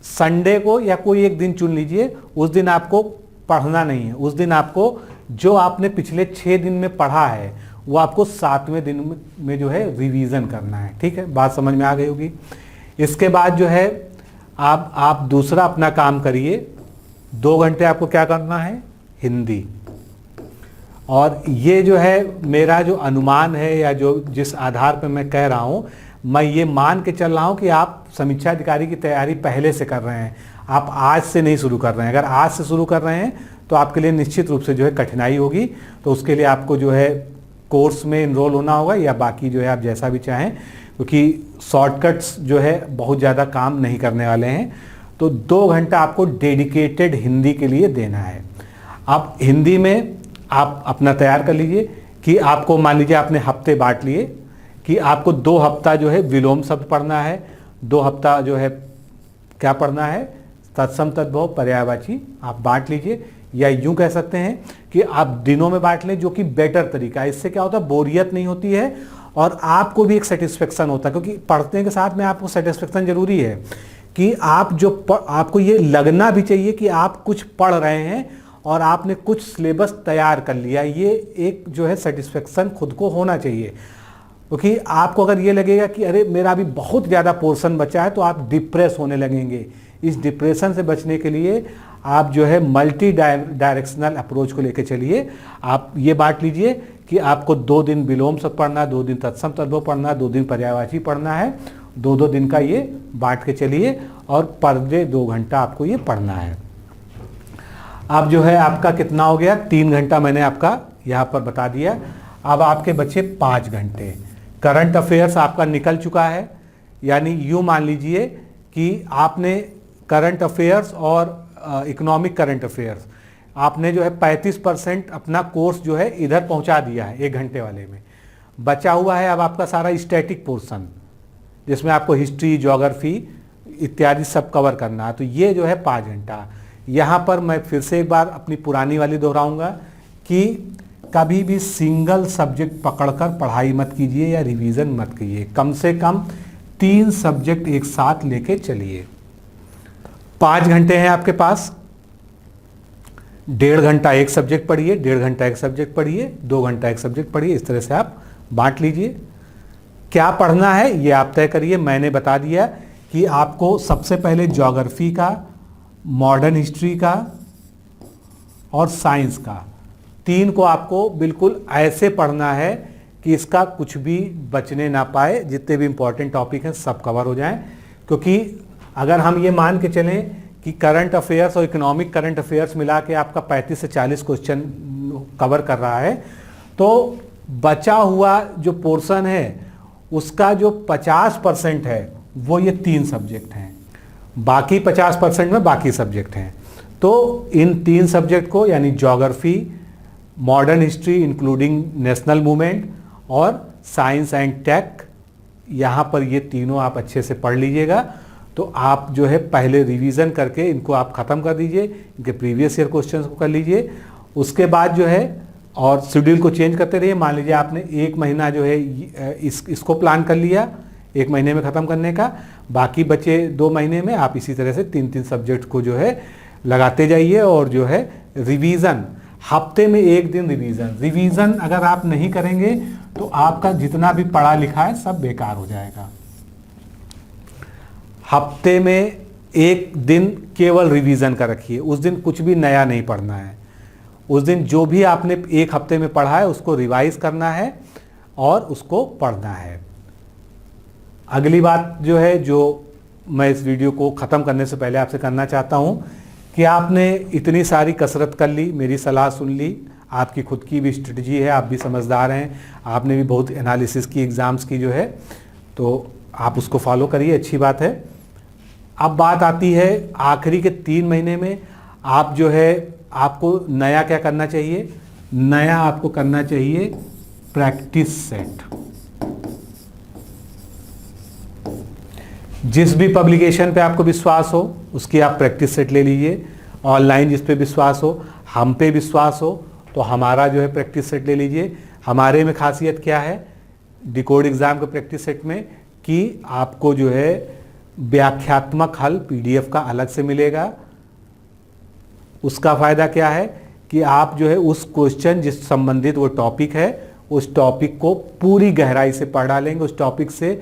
संडे को या कोई एक दिन चुन लीजिए, उस दिन आपको पढ़ना नहीं है। उस दिन आपको जो आपने पिछले 6 दिन में पढ़ा है वो आपको 7वें दिन में जो है रिवीजन करना है। ठीक है, बात समझ में आ गई होगी। इसके बाद जो है आप दूसरा अपना काम करिए। 2 घंटे आपको क्या करना है, हिंदी। और ये जो है मेरा जो अनुमान है या जो जिस आधार पर मैं कह रहा हूँ, मैं ये मान के चल रहा हूँ कि आप समीक्षा अधिकारी की तैयारी पहले से कर रहे हैं, आप आज से नहीं शुरू कर रहे हैं। अगर आज से शुरू कर रहे हैं तो आपके लिए निश्चित रूप से जो है कठिनाई होगी। तो उसके लिए आपको जो है कोर्स में इनरोल होना होगा या बाकी जो है आप जैसा भी चाहें, क्योंकि शॉर्टकट्स जो है बहुत ज़्यादा काम नहीं करने वाले हैं। तो 2 घंटा आपको डेडिकेटेड हिंदी के लिए देना है। अब हिंदी में आप अपना तैयार कर लीजिए कि आपको मान लीजिए आपने हफ्ते बांट लिए कि आपको 2 हफ्ता जो है विलोम शब्द पढ़ना है, 2 हफ्ता जो है क्या पढ़ना है, तत्सम तद्भव पर्यायवाची। आप बांट लीजिए, या यूं कह सकते हैं कि आप दिनों में बांट लें, जो कि बेटर तरीका है। इससे क्या होता है, बोरियत नहीं होती है और आपको भी एक सेटिस्फेक्शन होता है, क्योंकि पढ़ने के साथ में आपको सेटिस्फेक्शन जरूरी है कि आपको ये लगना भी चाहिए कि आप कुछ पढ़ रहे हैं और आपने कुछ सिलेबस तैयार कर लिया। ये एक जो है सेटिस्फेक्शन खुद को होना चाहिए, क्योंकि आपको अगर ये लगेगा कि अरे मेरा अभी बहुत ज़्यादा पोर्शन बचा है तो आप डिप्रेस होने लगेंगे। इस डिप्रेशन से बचने के लिए आप जो है मल्टी डायरेक्शनल अप्रोच को लेकर चलिए। आप ये बांट लीजिए कि आपको 2 दिन विलोम शब्द पढ़ना, 2 दिन तत्सम तद्भव पढ़ना, 2 दिन पर्यायवाची पढ़ना है। 2-2 दिन का ये बांट के चलिए और पर डे 2 घंटा आपको ये पढ़ना है। अब जो है आपका कितना हो गया, 3 घंटा मैंने आपका यहाँ पर बता दिया। अब आपके बचे 5 घंटे। करंट अफेयर्स आपका निकल चुका है, यानी यूँ मान लीजिए कि आपने करंट अफेयर्स और इकोनॉमिक करंट अफेयर्स आपने जो है 35% अपना कोर्स जो है इधर पहुंचा दिया है 1 घंटे वाले में। बचा हुआ है अब आपका सारा स्टैटिक पोर्शन, जिसमें आपको हिस्ट्री, ज्योग्राफी इत्यादि सब कवर करना है। तो ये जो है 5 घंटा। यहाँ पर मैं फिर से एक बार अपनी पुरानी वाली दोहराऊंगा कि कभी भी सिंगल सब्जेक्ट पकड़कर पढ़ाई मत कीजिए या रिवीजन मत कीजिए। कम से कम 3 सब्जेक्ट एक साथ लेके चलिए। 5 घंटे हैं आपके पास, 1.5 घंटा एक सब्जेक्ट पढ़िए, 1.5 घंटा एक सब्जेक्ट पढ़िए, 2 घंटा एक सब्जेक्ट पढ़िए। इस तरह से आप बांट लीजिए। क्या पढ़ना है ये आप तय करिए। मैंने बता दिया कि आपको सबसे पहले ज्योग्राफी का, मॉडर्न हिस्ट्री का और साइंस का, 3 को आपको बिल्कुल ऐसे पढ़ना है कि इसका कुछ भी बचने ना पाए। जितने भी इंपॉर्टेंट टॉपिक हैं सब कवर हो जाएं। क्योंकि अगर हम ये मान के चलें कि करंट अफेयर्स और इकोनॉमिक करंट अफेयर्स मिला के आपका 35 से 40 क्वेश्चन कवर कर रहा है, तो बचा हुआ जो पोर्शन है उसका जो 50% है वो ये 3 सब्जेक्ट हैं। बाकी 50% में बाकी सब्जेक्ट हैं। तो इन 3 सब्जेक्ट को, यानी geography, modern history including national movement और साइंस एंड टेक, यहाँ पर ये तीनों आप अच्छे से पढ़ लीजिएगा। तो आप जो है पहले रिवीजन करके इनको आप ख़त्म कर दीजिए, इनके प्रीवियस ईयर क्वेश्चंस को कर लीजिए। उसके बाद जो है और शेड्यूल को चेंज करते रहिए। मान लीजिए आपने 1 महीना जो है इसको प्लान कर लिया 1 महीने में ख़त्म करने का, बाकी बचे 2 महीने में आप इसी तरह से 3-3 सब्जेक्ट को जो है लगाते जाइए। और जो है रिवीज़न, हफ्ते में 1 दिन रिवीज़न अगर आप नहीं करेंगे तो आपका जितना भी पढ़ा लिखा है सब बेकार हो जाएगा। हफ्ते में 1 दिन केवल रिवीजन का रखिए। उस दिन कुछ भी नया नहीं पढ़ना है। उस दिन जो भी आपने 1 हफ्ते में पढ़ा है उसको रिवाइज करना है और उसको पढ़ना है। अगली बात जो है, जो मैं इस वीडियो को ख़त्म करने से पहले आपसे करना चाहता हूँ कि आपने इतनी सारी कसरत कर ली, मेरी सलाह सुन ली, आपकी खुद की भी स्ट्रेटजी है, आप भी समझदार हैं, आपने भी बहुत एनालिसिस की एग्ज़ाम्स की जो है, तो आप उसको फॉलो करिए, अच्छी बात है। अब बात आती है आखिरी के 3 महीने में आप जो है आपको नया क्या करना चाहिए। नया आपको करना चाहिए प्रैक्टिस सेट। जिस भी पब्लिकेशन पे आपको विश्वास हो उसकी आप प्रैक्टिस सेट ले लीजिए। ऑनलाइन जिस पे विश्वास हो, हम पे विश्वास हो तो हमारा जो है प्रैक्टिस सेट ले लीजिए। हमारे में खासियत क्या है डिकोड एग्जाम के प्रैक्टिस सेट में कि आपको जो है व्याख्यात्मक हल पीडीएफ का अलग से मिलेगा। उसका फ़ायदा क्या है कि आप जो है उस क्वेश्चन जिस संबंधित वो टॉपिक है उस टॉपिक को पूरी गहराई से पढ़ डालेंगे। उस टॉपिक से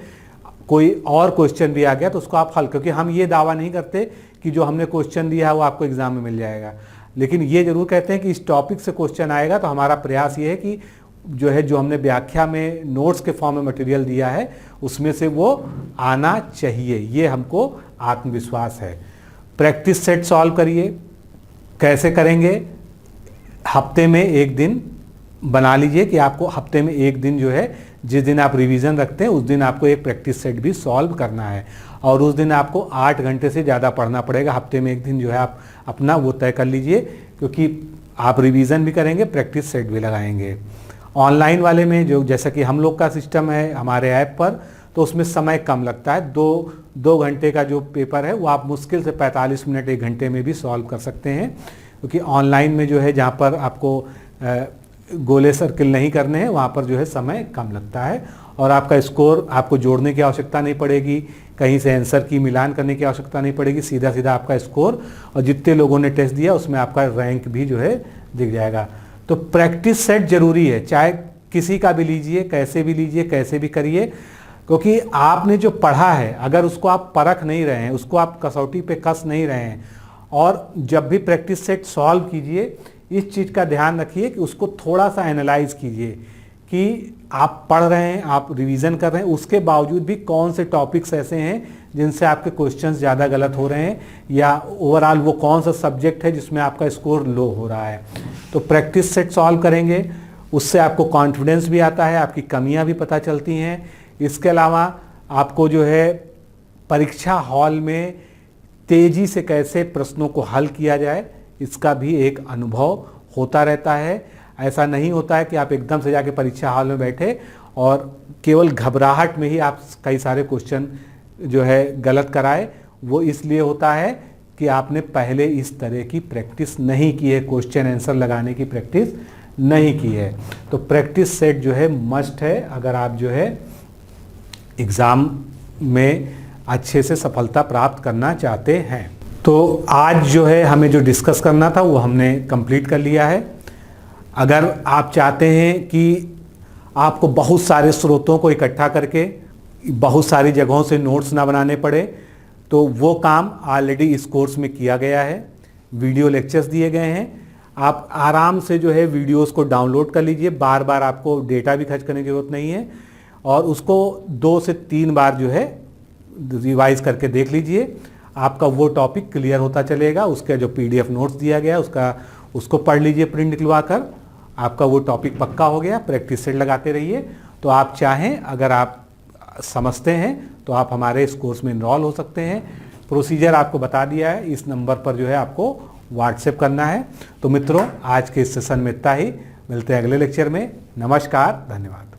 कोई और क्वेश्चन भी आ गया तो उसको आप हल, क्योंकि हम ये दावा नहीं करते कि जो हमने क्वेश्चन दिया है वो आपको एग्जाम में मिल जाएगा, लेकिन ये जरूर कहते हैं कि इस टॉपिक से क्वेश्चन आएगा। तो हमारा प्रयास ये है कि जो हमने व्याख्या में नोट्स के फॉर्म में मटेरियल दिया है उसमें से वो आना चाहिए, ये हमको आत्मविश्वास है। प्रैक्टिस सेट सॉल्व करिए। कैसे करेंगे? हफ्ते में एक दिन बना लीजिए कि आपको हफ्ते में एक दिन जो है जिस दिन आप रिवीजन रखते हैं उस दिन आपको एक प्रैक्टिस सेट भी सॉल्व करना है और उस दिन आपको 8 घंटे से ज़्यादा पढ़ना पड़ेगा। हफ्ते में एक दिन जो है आप अपना वो तय कर लीजिए, क्योंकि आप रिवीजन भी करेंगे, प्रैक्टिस सेट भी लगाएंगे। ऑनलाइन वाले में जो जैसा कि हम लोग का सिस्टम है हमारे ऐप पर, तो उसमें समय कम लगता है। दो घंटे का जो पेपर है वो आप मुश्किल से 45 मिनट 1 घंटे में भी सॉल्व कर सकते हैं, क्योंकि ऑनलाइन में जो है जहाँ पर आपको गोले सर्किल नहीं करने हैं वहाँ पर जो है समय कम लगता है और आपका स्कोर आपको जोड़ने की आवश्यकता नहीं पड़ेगी, कहीं से आंसर की मिलान करने की आवश्यकता नहीं पड़ेगी, सीधा सीधा आपका स्कोर और जितने लोगों ने टेस्ट दिया उसमें आपका रैंक भी जो है दिख जाएगा। तो प्रैक्टिस सेट जरूरी है, चाहे किसी का भी लीजिए, कैसे भी लीजिए, कैसे भी करिए, क्योंकि आपने जो पढ़ा है अगर उसको आप परख नहीं रहे हैं, उसको आप कसौटी पे कस नहीं रहे हैं, और जब भी प्रैक्टिस सेट सॉल्व कीजिए इस चीज़ का ध्यान रखिए कि उसको थोड़ा सा एनालाइज कीजिए कि आप पढ़ रहे हैं, आप रिवीजन कर रहे हैं, उसके बावजूद भी कौन से टॉपिक्स ऐसे हैं जिनसे आपके क्वेश्चंस ज़्यादा गलत हो रहे हैं, या ओवरऑल वो कौन सा सब्जेक्ट है जिसमें आपका स्कोर लो हो रहा है। तो प्रैक्टिस सेट सॉल्व करेंगे, उससे आपको कॉन्फिडेंस भी आता है, आपकी कमियां भी पता चलती हैं। इसके अलावा आपको जो है परीक्षा हॉल में तेज़ी से कैसे प्रश्नों को हल किया जाए इसका भी एक अनुभव होता रहता है। ऐसा नहीं होता है कि आप एकदम से जाके परीक्षा हॉल में बैठे और केवल घबराहट में ही आप कई सारे क्वेश्चन जो है गलत कराए। वो इसलिए होता है कि आपने पहले इस तरह की प्रैक्टिस नहीं की है, क्वेश्चन आंसर लगाने की प्रैक्टिस नहीं की है। तो प्रैक्टिस सेट जो है मस्ट है अगर आप जो है एग्ज़ाम में अच्छे से सफलता प्राप्त करना चाहते हैं। तो आज जो है हमें जो डिस्कस करना था वो हमने कंप्लीट कर लिया है। अगर आप चाहते हैं कि आपको बहुत सारे स्रोतों को इकट्ठा करके बहुत सारी जगहों से नोट्स ना बनाने पड़े, तो वो काम ऑलरेडी इस कोर्स में किया गया है। वीडियो लेक्चर्स दिए गए हैं, आप आराम से जो है वीडियोस को डाउनलोड कर लीजिए, बार बार आपको डेटा भी खर्च करने की ज़रूरत नहीं है, और उसको 2 से 3 बार जो है रिवाइज करके देख लीजिए। आपका वो टॉपिक क्लियर होता चलेगा। उसका जो पीडीएफ नोट्स दिया गया उसको पढ़ लीजिए प्रिंट निकलवा कर, आपका वो टॉपिक पक्का हो गया। प्रैक्टिस सेट लगाते रहिए। तो आप चाहें अगर आप समझते हैं तो आप हमारे इस कोर्स में इनरोल हो सकते हैं। प्रोसीजर आपको बता दिया है, इस नंबर पर जो है आपको व्हाट्सएप करना है। तो मित्रों आज के इस सेशन में इतना ही, मिलते हैं अगले लेक्चर में। नमस्कार, धन्यवाद।